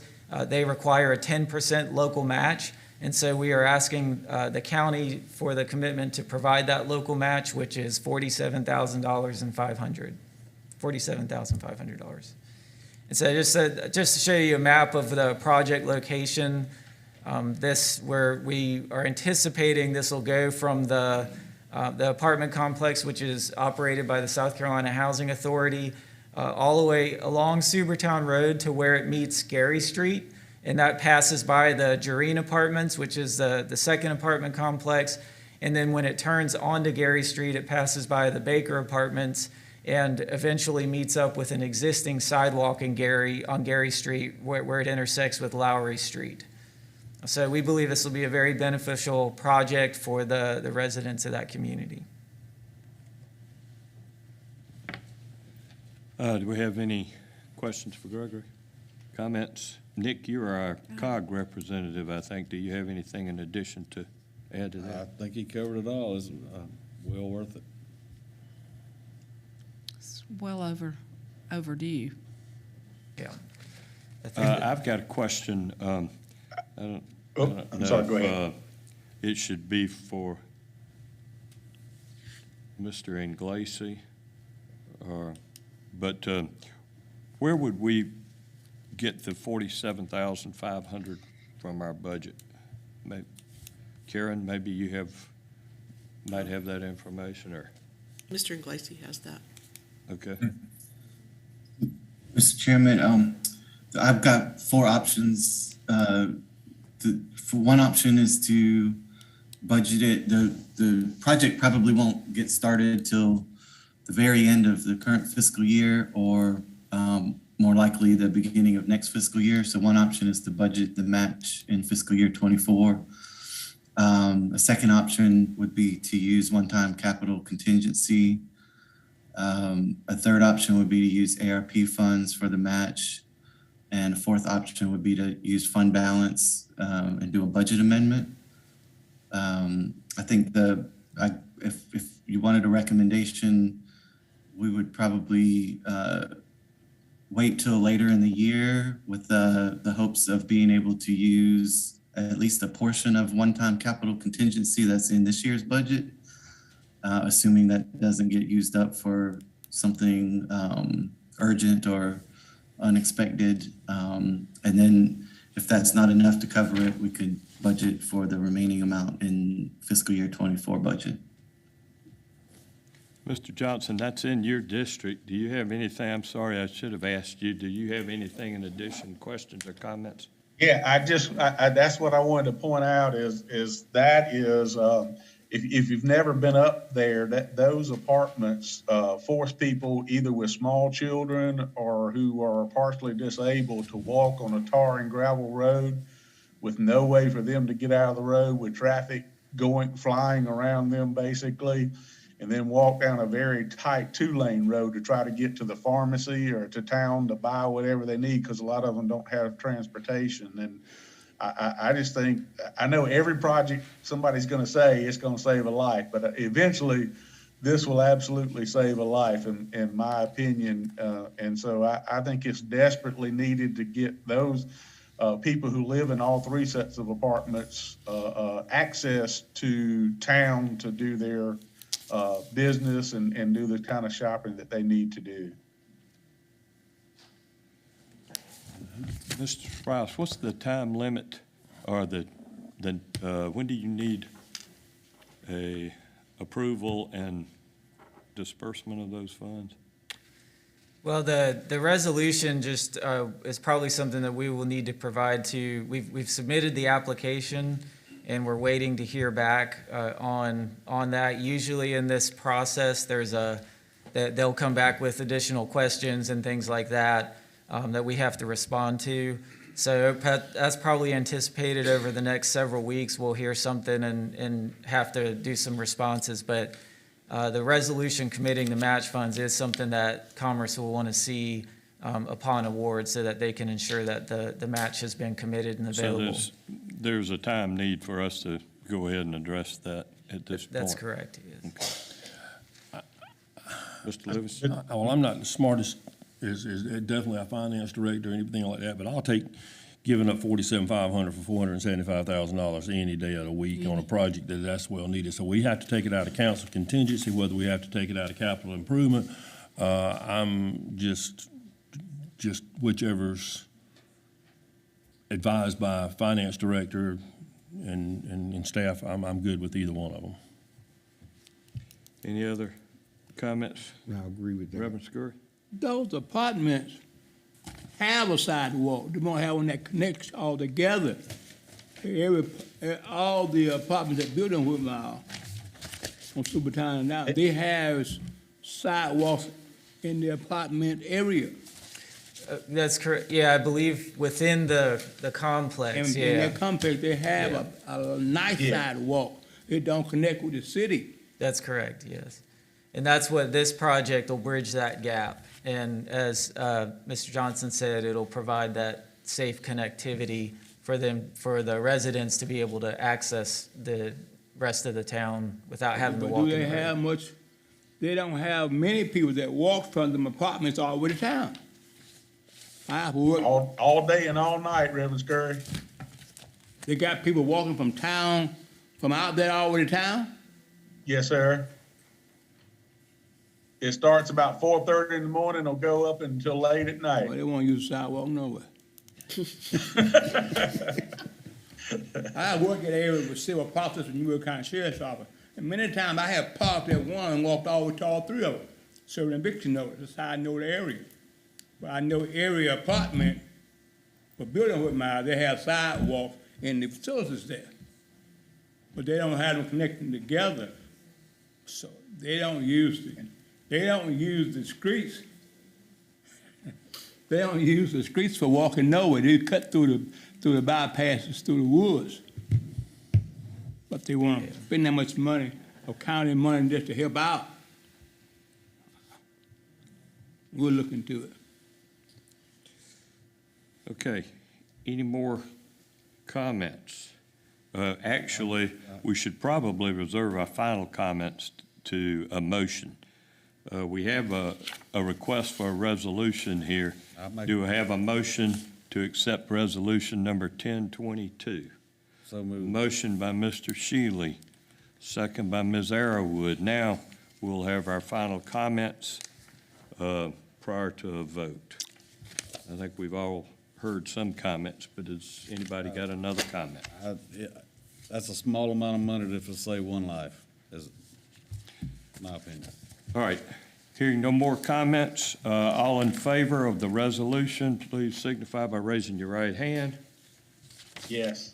They require a 10% local match, and so we are asking the county for the commitment to provide that local match, which is $47,500. And so just to show you a map of the project location, where we are anticipating this will go from the apartment complex, which is operated by the South Carolina Housing Authority, all the way along Subertown Road to where it meets Gary Street, and that passes by the Jareen Apartments, which is the second apartment complex, and then when it turns onto Gary Street, it passes by the Baker Apartments and eventually meets up with an existing sidewalk on Gary Street where it intersects with Lowry Street. So we believe this will be a very beneficial project for the residents of that community. Do we have any questions for Gregory? Comments? Nick, you're our COG representative, I think. Do you have anything in addition to add to that? I think he covered it all. It's well worth it. It's well overdue. Yeah. I've got a question. I don't I'm know sorry, go if, ahead. it should be for Mr. Inglesi, but where would we get the $47,500 from our budget? Karen, maybe you might have that information, or Mr. Inglesi has that. okay. Mr. Chairman, I've got four options. For one option is to budget it. The project probably won't get started till the very end of the current fiscal year, or more likely the beginning of next fiscal year. So one option is to budget the match in fiscal year 24. A second option would be to use one-time capital contingency. A third option would be to use ARP funds for the match. And a fourth option would be to use fund balance and do a budget amendment. I think if you wanted a recommendation, we would probably wait till later in the year with the hopes of being able to use at least a portion of one-time capital contingency that's in this year's budget, assuming that doesn't get used up for something urgent or unexpected. And then if that's not enough to cover it, we could budget for the remaining amount in fiscal year 24 budget. Mr. Johnson, that's in your district. Do you have anything, I'm sorry, I should have asked you, do you have anything in addition, questions or comments? Yeah, that's what I wanted to point out is if you've never been up there, that those apartments, force people either with small children or who are partially disabled to walk on a tar and gravel road with no way for them to get out of the road, with traffic flying around them basically, and then walk down a very tight 2-lane road to try to get to the pharmacy or to town to buy whatever they need, because a lot of them don't have transportation. And I just think, I know every project somebody's gonna say it's gonna save a life, but eventually this will absolutely save a life in my opinion. And so I think it's desperately needed to get those people who live in all 3 sets of apartments access to town to do their business and do the kind of shopping that they need to do. Mr. Sprouse, what's the time limit or when do you need a approval and disbursement of those funds? Well, the resolution just is probably something that we will need to provide to, we've submitted the application and we're waiting to hear back on that. Usually in this process, they'll come back with additional questions and things like that that we have to respond to. So that's probably anticipated over the next several weeks. We'll hear something and have to do some responses. But the resolution committing the match funds is something that Commerce will want to see upon award so that they can ensure that the match has been committed and available. So there's a time need for us to go ahead and address that at this point. That's correct, yes. Okay. Mr. Lewis? Well, I'm not the smartest, is definitely a finance director or anything like that, but I'll take giving up $47,500 for $475,000 any day of the week on a project that's well needed. So we have to take it out of council contingency, whether we have to take it out of capital improvement. I'm just whichever's advised by finance director and staff, I'm good with either one of them. Any other comments? I agree with that. Reverend Scurry? Those apartments have a sidewalk. They don't have one that connects all together. All the apartments that built in Whitmire on Supertown now, they have sidewalks in the apartment area. That's correct. Yeah, I believe within the complex, And yeah. in that complex, they have a nice sidewalk. It don't connect with the city. That's correct, yes. And that's what this project will bridge that gap. And as Mr. Johnson said, it'll provide that safe connectivity for the residents to be able to access the rest of the town without having to But walk do in they the road. have much, they don't have many people that walk from them apartments all over the town. I have worked, All day and all night, Reverend Scurry. they got people walking from town, from out there all over the town? Yes, sir. It starts about 4:30 in the morning, it'll go up until late at night. Well, they won't use the sidewalk nowhere. I work at area with civil process in Newberry County Sheriff's Office, and many times I have parked at one and walked all to all 3 of them, serving eviction notice. That's how I know the area. But I know area apartment, for building with mine, they have sidewalks in the facilities there. But they don't have them connecting together, so they don't use the streets. They don't use the streets for walking nowhere. They cut through the bypasses, through the woods. But they want to spend that much money, or county money just to help out. We'll look into it. Okay, any more comments? Actually, we should probably reserve our final comments to a motion. We have a request for a resolution here. Do I have a motion to accept resolution number 1022? So moved. Motion by Mr. Shealy, second by Ms. Arrowood. Now, we'll have our final comments prior to a vote. I think we've all heard some comments, but has anybody got another comment? That's a small amount of money to save one life, is my opinion. All right, hearing no more comments, all in favor of the resolution, please signify by raising your right hand. Yes.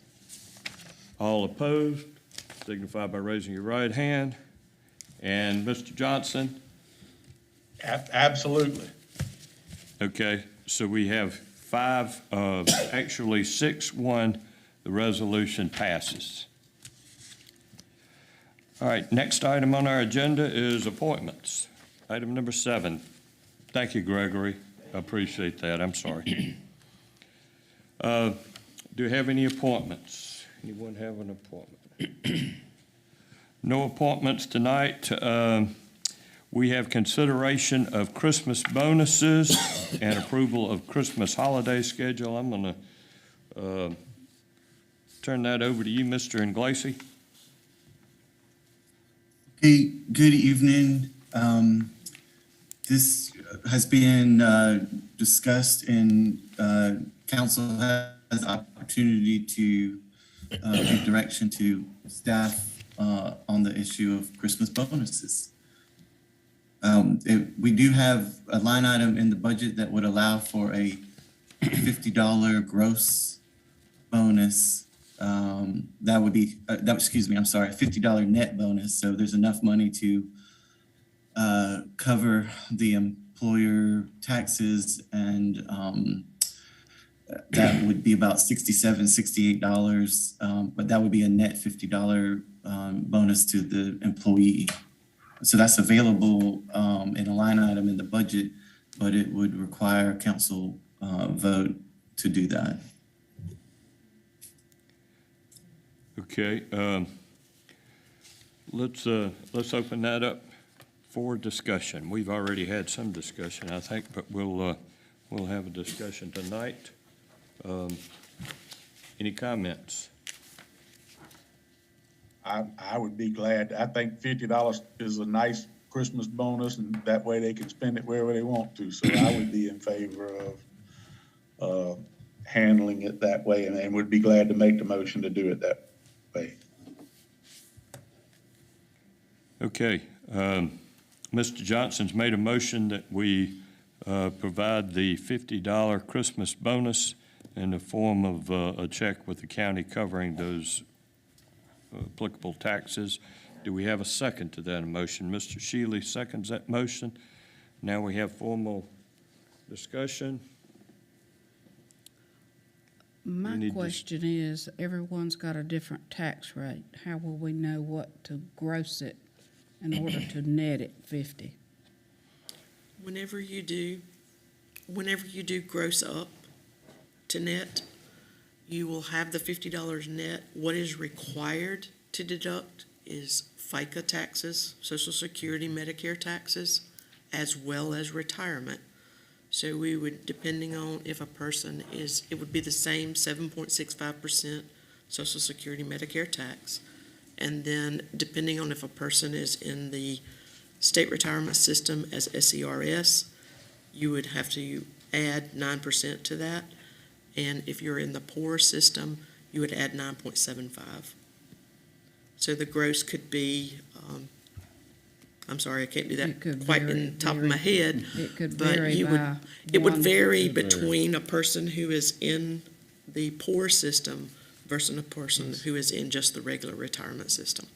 All opposed, signify by raising your right hand. And Mr. Johnson? Absolutely. Okay, so we have five, actually 6-1, the resolution passes. All right, next item on our agenda is appointments. Item number 7. Thank you, Gregory. I appreciate that. I'm sorry. Do you have any appointments? Anyone have an appointment? No appointments tonight. We have consideration of Christmas bonuses and approval of Christmas holiday schedule. I'm going to turn that over to you, Mr. Inglesey. Hey, good evening. This has been discussed and council has opportunity to give direction to staff on the issue of Christmas bonuses. We do have a line item in the budget that would allow for a $50 gross bonus. That would be, excuse me, I'm sorry, a $50 net bonus. So there's enough money to cover the employer taxes, and that would be about $67, $68. But that would be a net $50 bonus to the employee. So that's available in a line item in the budget, but it would require council vote to do that. Okay, let's open that up for discussion. We've already had some discussion, I think, but we'll have a discussion tonight. Any comments? I would be glad. I think $50 is a nice Christmas bonus, and that way they can spend it wherever they want to. So I would be in favor of handling it that way, and would be glad to make the motion to do it that way. Okay, Mr. Johnson's made a motion that we provide the $50 Christmas bonus in the form of a check with the county covering those applicable taxes. Do we have a second to that motion? Mr. Shealy seconds that motion. Now we have formal discussion. My question is, everyone's got a different tax rate. How will we know what to gross it in order to net it 50? Whenever you do gross up to net, you will have the $50 net. What is required to deduct is FICA taxes, Social Security, Medicare taxes, as well as retirement. So we would, depending on if a person is, it would be the same 7.65% Social Security, Medicare tax. And then depending on if a person is in the state retirement system as SERS, you would have to add 9% to that. And if you're in the poor system, you would add 9.75. So the gross could be, I'm sorry, I can't do that quite in the top of my head. It could But vary you by would, it would one- vary between a person who is in the poor system versus a person who is in just the regular retirement system.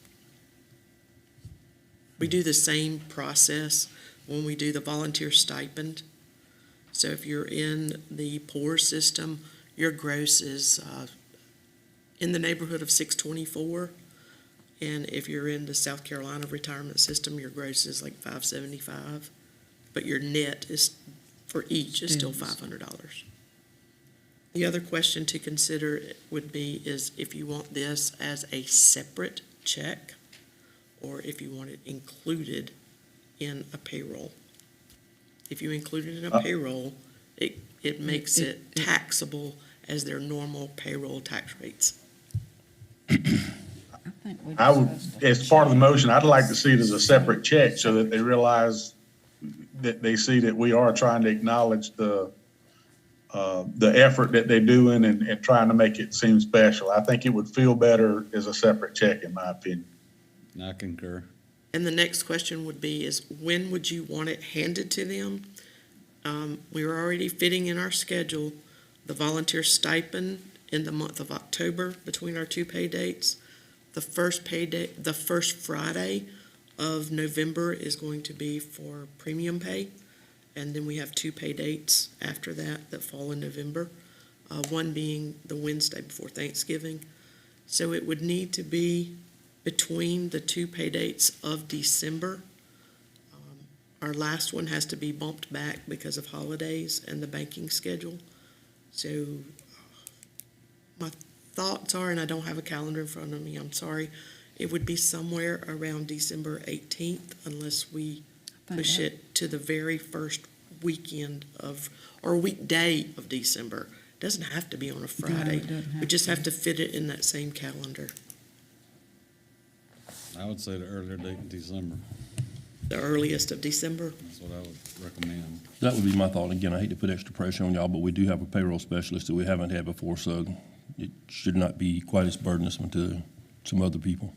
We do the same process when we do the volunteer stipend. So if you're in the poor system, your gross is in the neighborhood of 624. And if you're in the South Carolina retirement system, your gross is like 575. But your net is, for each, is still $500. The other question to consider would be is if you want this as a separate check or if you want it included in a payroll. If you include it in a payroll, it makes it taxable as their normal payroll tax rates. I would, as part of the motion, I'd like to see it as a separate check so that they realize that they see that we are trying to acknowledge the effort that they're doing and trying to make it seem special. I think it would feel better as a separate check, in my opinion. I concur. And the next question would be is when would you want it handed to them? We are already fitting in our schedule the volunteer stipend in the month of October between our two pay dates. The first pay day, the first Friday of November is going to be for premium pay. And then we have two pay dates after that fall in November, one being the Wednesday before Thanksgiving. So it would need to be between the two pay dates of December. Our last one has to be bumped back because of holidays and the banking schedule. So my thoughts are, and I don't have a calendar in front of me, I'm sorry, it would be somewhere around December 18th unless we push it to the very first weekend of, or weekday of December. It doesn't have to be on a Friday. We just have to fit it in that same calendar. I would say the earlier date in December. The earliest of December. That's what I would recommend. That would be my thought. Again, I hate to put extra pressure on y'all, but we do have a payroll specialist that we haven't had before, so it should not be quite as burdensome to some other people.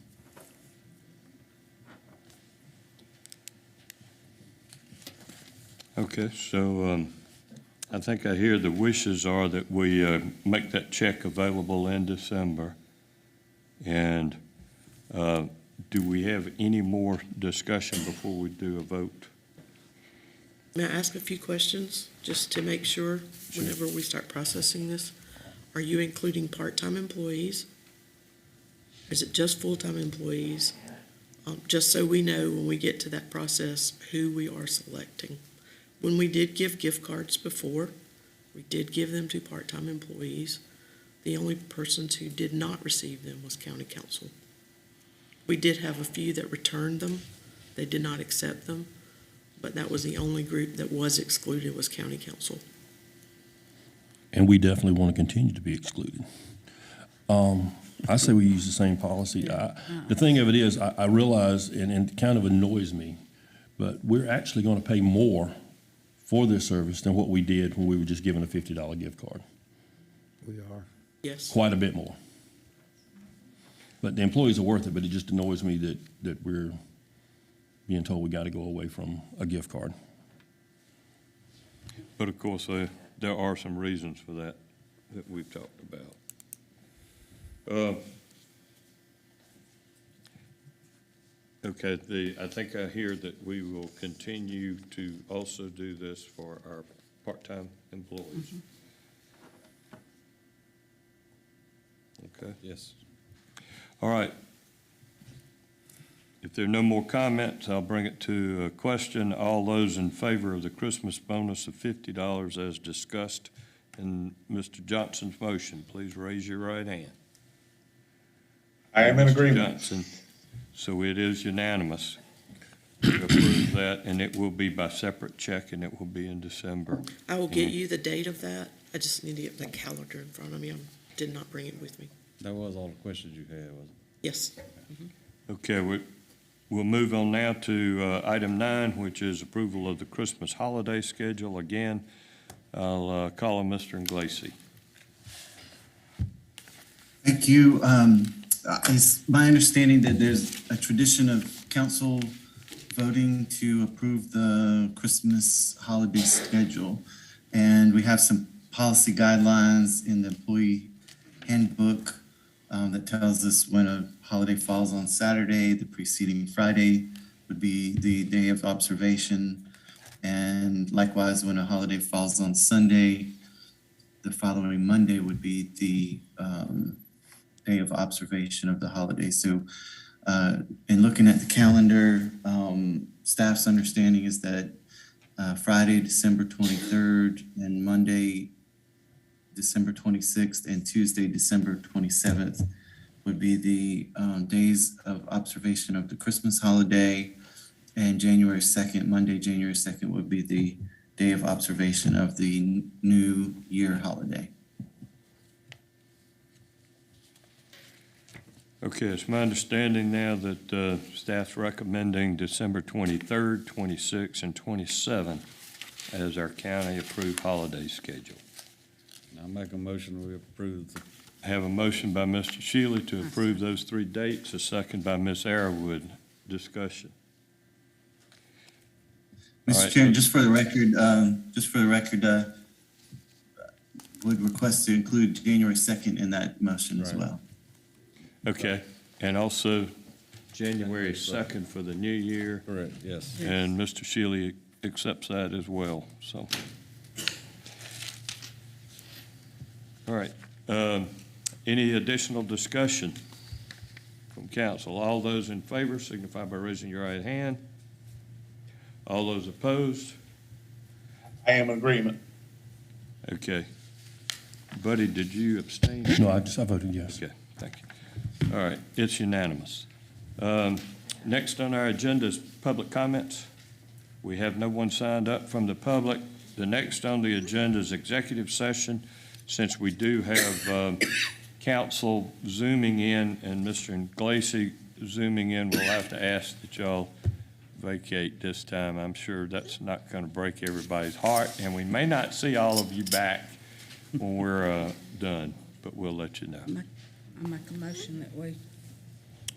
Okay, so I think I hear the wishes are that we make that check available in December. And do we have any more discussion before we do a vote? May I ask a few questions, just to make sure, whenever we start processing this? Are you including part-time employees? Is it just full-time employees? Just so we know when we get to that process, who we are selecting. When we did give gift cards before, we did give them to part-time employees. The only persons who did not receive them was county council. We did have a few that returned them. They did not accept them, but that was the only group that was excluded was county council. And we definitely want to continue to be excluded. I say we use the same policy. The thing of it is, I realize, and it kind of annoys me, but we're actually going to pay more for this service than what we did when we were just given a $50 gift card. We are. Yes. Quite a bit more. But the employees are worth it, but it just annoys me that we're being told we got to go away from a gift card. But of course, there are some reasons for that we've talked about. Okay, I think I hear that we will continue to also do this for our part-time employees. Okay. Yes. All right. If there are no more comments, I'll bring it to a question. All those in favor of the Christmas bonus of $50 as discussed in Mr. Johnson's motion, please raise your right hand. I am in Mr. agreement. Johnson, so it is unanimous to approve that, and it will be by separate check, and it will be in December. I will get you the date of that. I just need to get the calendar in front of me. I did not bring it with me. That was all the questions you had, wasn't it? Yes. Okay, we'll move on now to item 9, which is approval of the Christmas holiday schedule. Again, I'll call on Mr. Inglesi. Thank you. It's my understanding that there's a tradition of council voting to approve the Christmas holiday schedule. And we have some policy guidelines in the employee handbook that tells us when a holiday falls on Saturday, the preceding Friday would be the day of observation. And likewise, when a holiday falls on Sunday, the following Monday would be the day of observation of the holiday. So in looking at the calendar, staff's understanding is that Friday, December 23rd, and Monday, December 26th, and Tuesday, December 27th would be the days of observation of the Christmas holiday. And January 2nd, Monday, January 2nd would be the day of observation of the New Year holiday. Okay, it's my understanding now that staff's recommending December 23rd, 26th, and 27th as our county-approved holiday schedule. I'll make a motion we approve the I have a motion by Mr. Shealy to approve those 3 dates, a second by Ms. Arrowood. Discussion. Mr. right, Chair, so- just for the record, would request to include January 2nd in that motion as Right. well. Okay, and also January 2nd for the new year, Correct, yes. and Mr. Shealy accepts that as well, so. All right, any additional discussion from council? All those in favor signify by raising your right hand. All those opposed? I am in agreement. Okay. Buddy, did you abstain? No, I voted yes. Okay, thank you. All right, it's unanimous. Next on our agenda is public comments. We have no one signed up from the public. The next on the agenda is executive session. Since we do have council zooming in and Mr. Glacy zooming in, we'll have to ask that y'all vacate this time. I'm sure that's not going to break everybody's heart, and we may not see all of you back when we're done, but we'll let you know. I make a motion that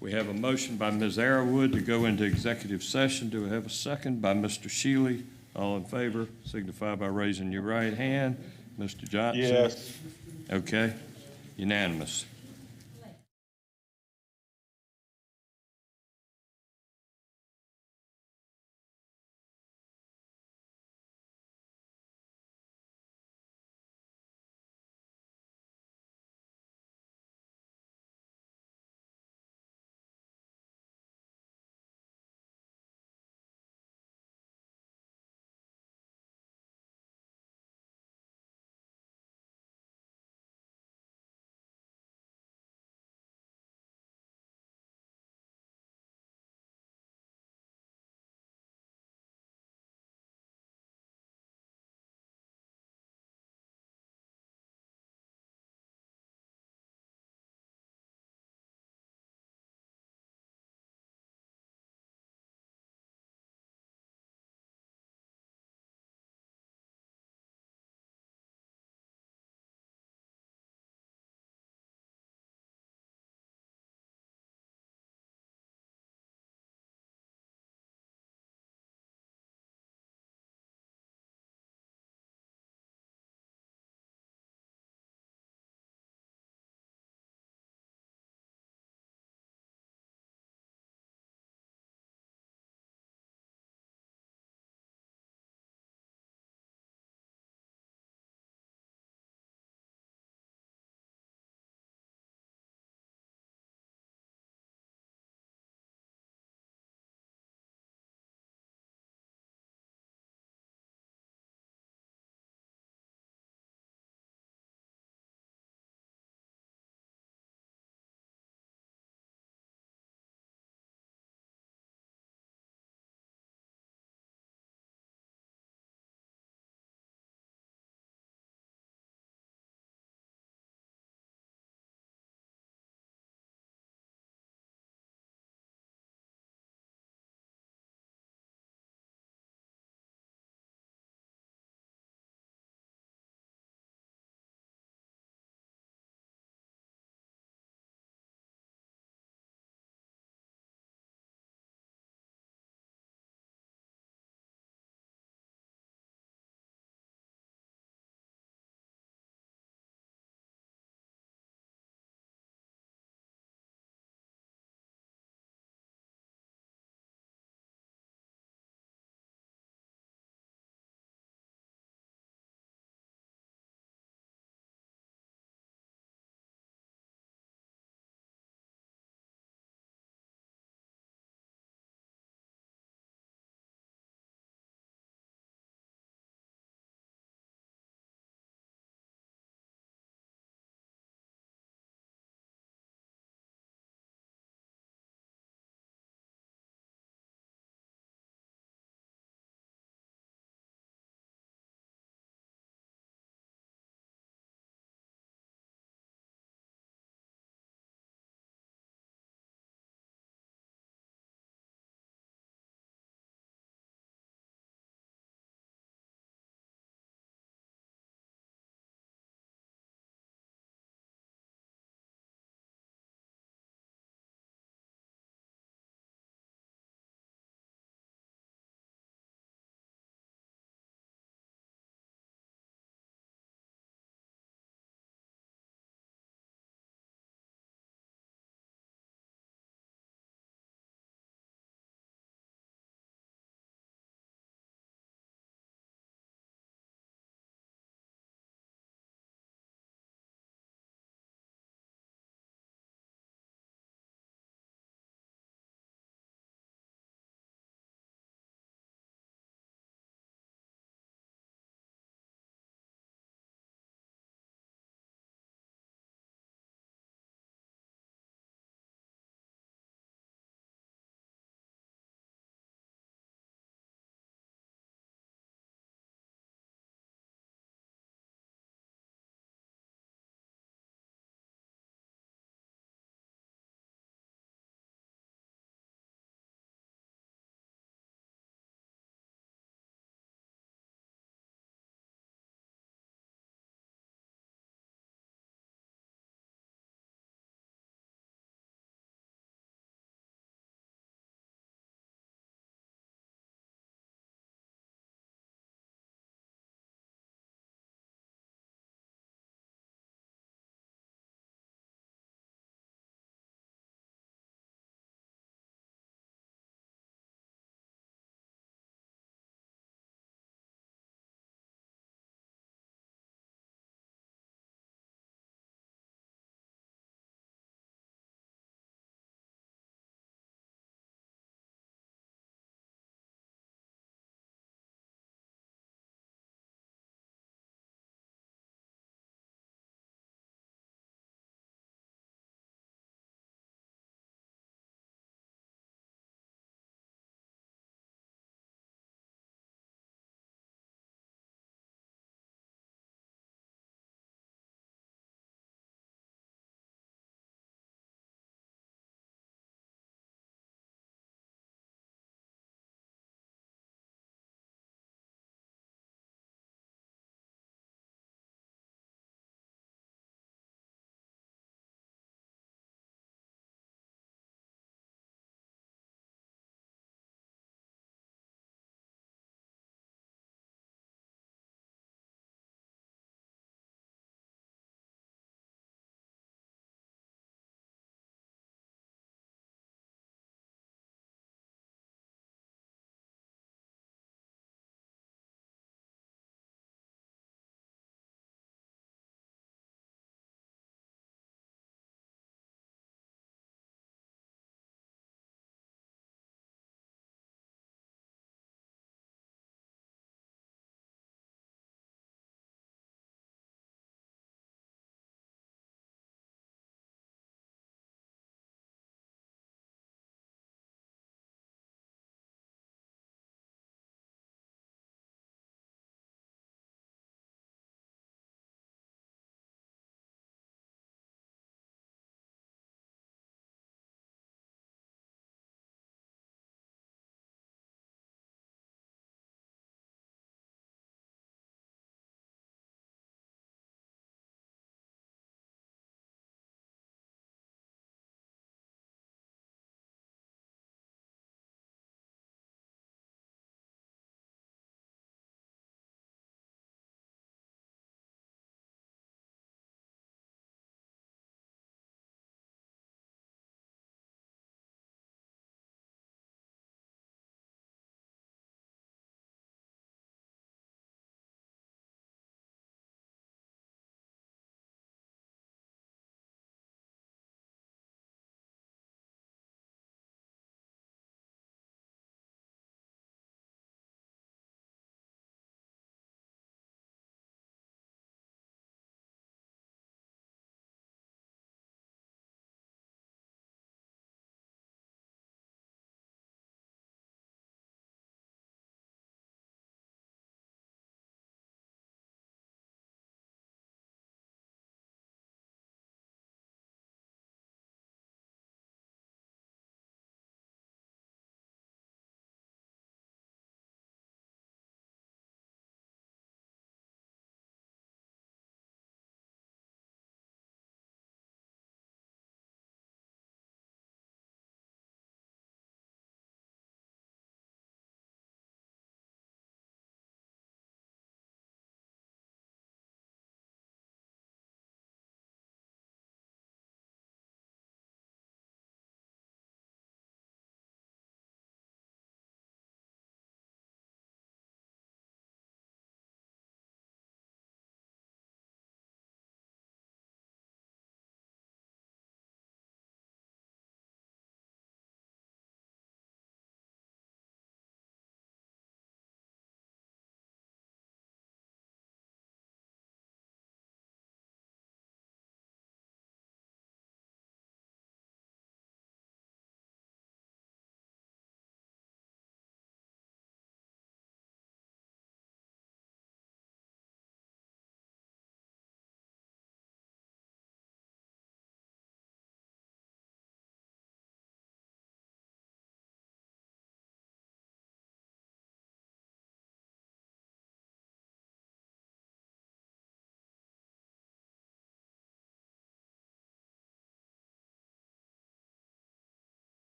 We have a motion by Ms. Arrowood to go into executive session. Do we have a second by Mr. Shealy? All in favor, signify by raising your right hand. Mr. Johnson? Yes. Okay, unanimous.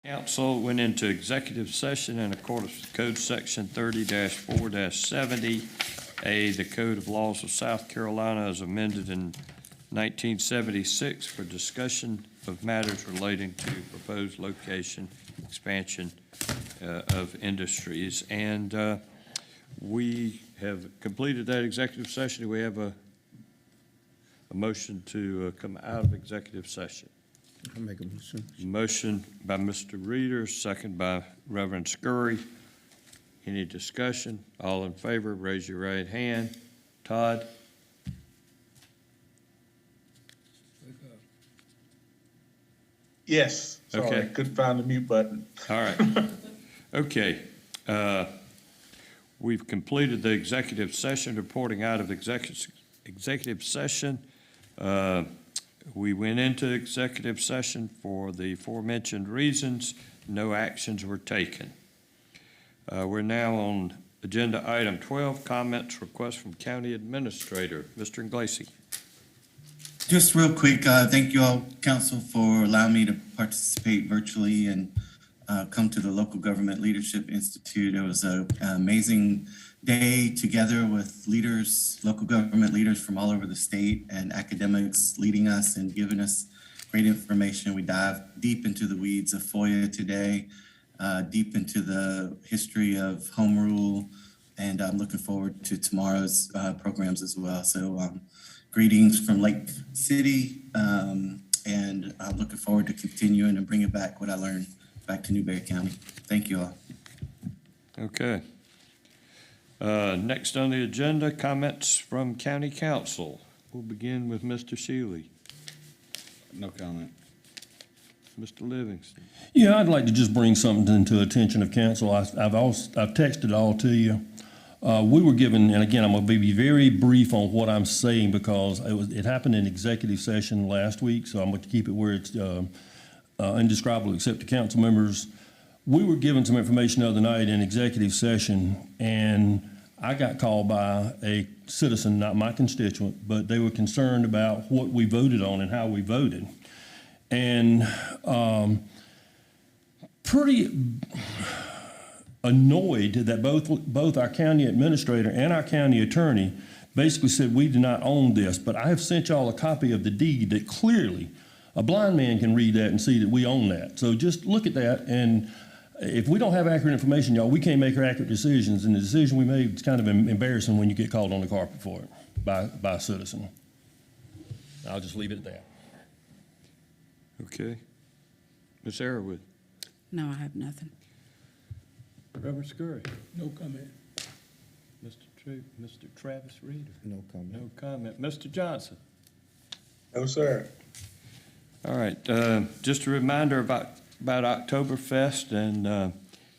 Council went into executive session in accordance with Code Section 30-4-70A, the Code of Laws of South Carolina as amended in 1976 for discussion of matters relating to proposed location, expansion of industries. And we have completed that executive session. Do we have a motion to come out of executive session? I'll make a motion. Motion by Mr. Reader, second by Reverend Scurry. Any discussion? All in favor, raise your right hand. Todd? Yes, sorry, Okay. couldn't find the mute button. All right. Okay. We've completed the executive session, reporting out of executive session. We went into executive session for the aforementioned reasons. No actions were taken. We're now on agenda item 12, comments, requests from county administrator. Mr. Inglesi. Just real quick, thank you all, council, for allowing me to participate virtually and come to the Local Government Leadership Institute. It was an amazing day together with leaders, local government leaders from all over the state and academics leading us and giving us great information. We dive deep into the weeds of FOIA today, deep into the history of home rule, and I'm looking forward to tomorrow's programs as well. So greetings from Lake City, and I'm looking forward to continuing and bringing back what I learned back to Newberry County. Thank you all. Okay. Next on the agenda, comments from county council. We'll begin with Mr. Shealy. No comment. Mr. Livingston. Yeah, I'd like to just bring something to attention of council. I've texted it all to you. We were given, and again, I'm going to be very brief on what I'm saying because it happened in executive session last week, so I'm going to keep it where it's indescribable except to council members. We were given some information the other night in executive session, and I got called by a citizen, not my constituent, but they were concerned about what we voted on and how we voted. And pretty annoyed that both our county administrator and our county attorney basically said we do not own this, but I have sent y'all a copy of the deed that clearly a blind man can read that and see that we own that. So just look at that, and if we don't have accurate information, y'all, we can't make our accurate decisions, and the decision we made is kind of embarrassing when you get called on the carpet for it by a citizen. I'll just leave it at that. Okay. Ms. Arrowood. No, I have nothing. Reverend Scurry. No comment. Mr. Travis Reader. No comment. No comment. Mr. Johnson. No, sir. All right, just a reminder about Oktoberfest, and,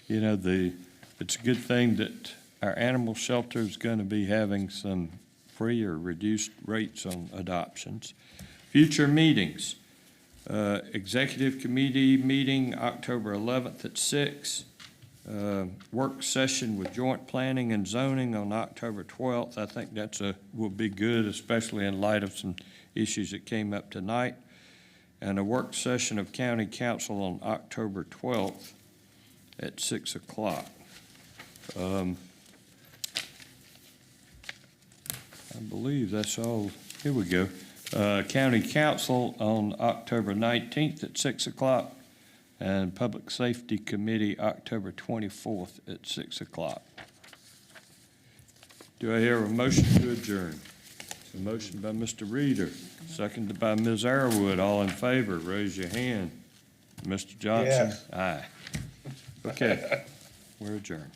it's a good thing that our animal shelter is going to be having some free or reduced rates on adoptions. Future meetings, executive committee meeting October 11th at 6, work session with joint planning and zoning on October 12th. I think will be good, especially in light of some issues that came up tonight. And a work session of county council on October 12th at 6 o'clock. I believe that's all. Here we go. County council on October 19th at 6 o'clock, and Public Safety Committee October 24th at 6 o'clock. Do I hear a motion to adjourn? A motion by Mr. Reader, seconded by Ms. Arrowood. All in favor, raise your hand. Mr. Johnson? Yes. Aye. Okay, we're adjourned.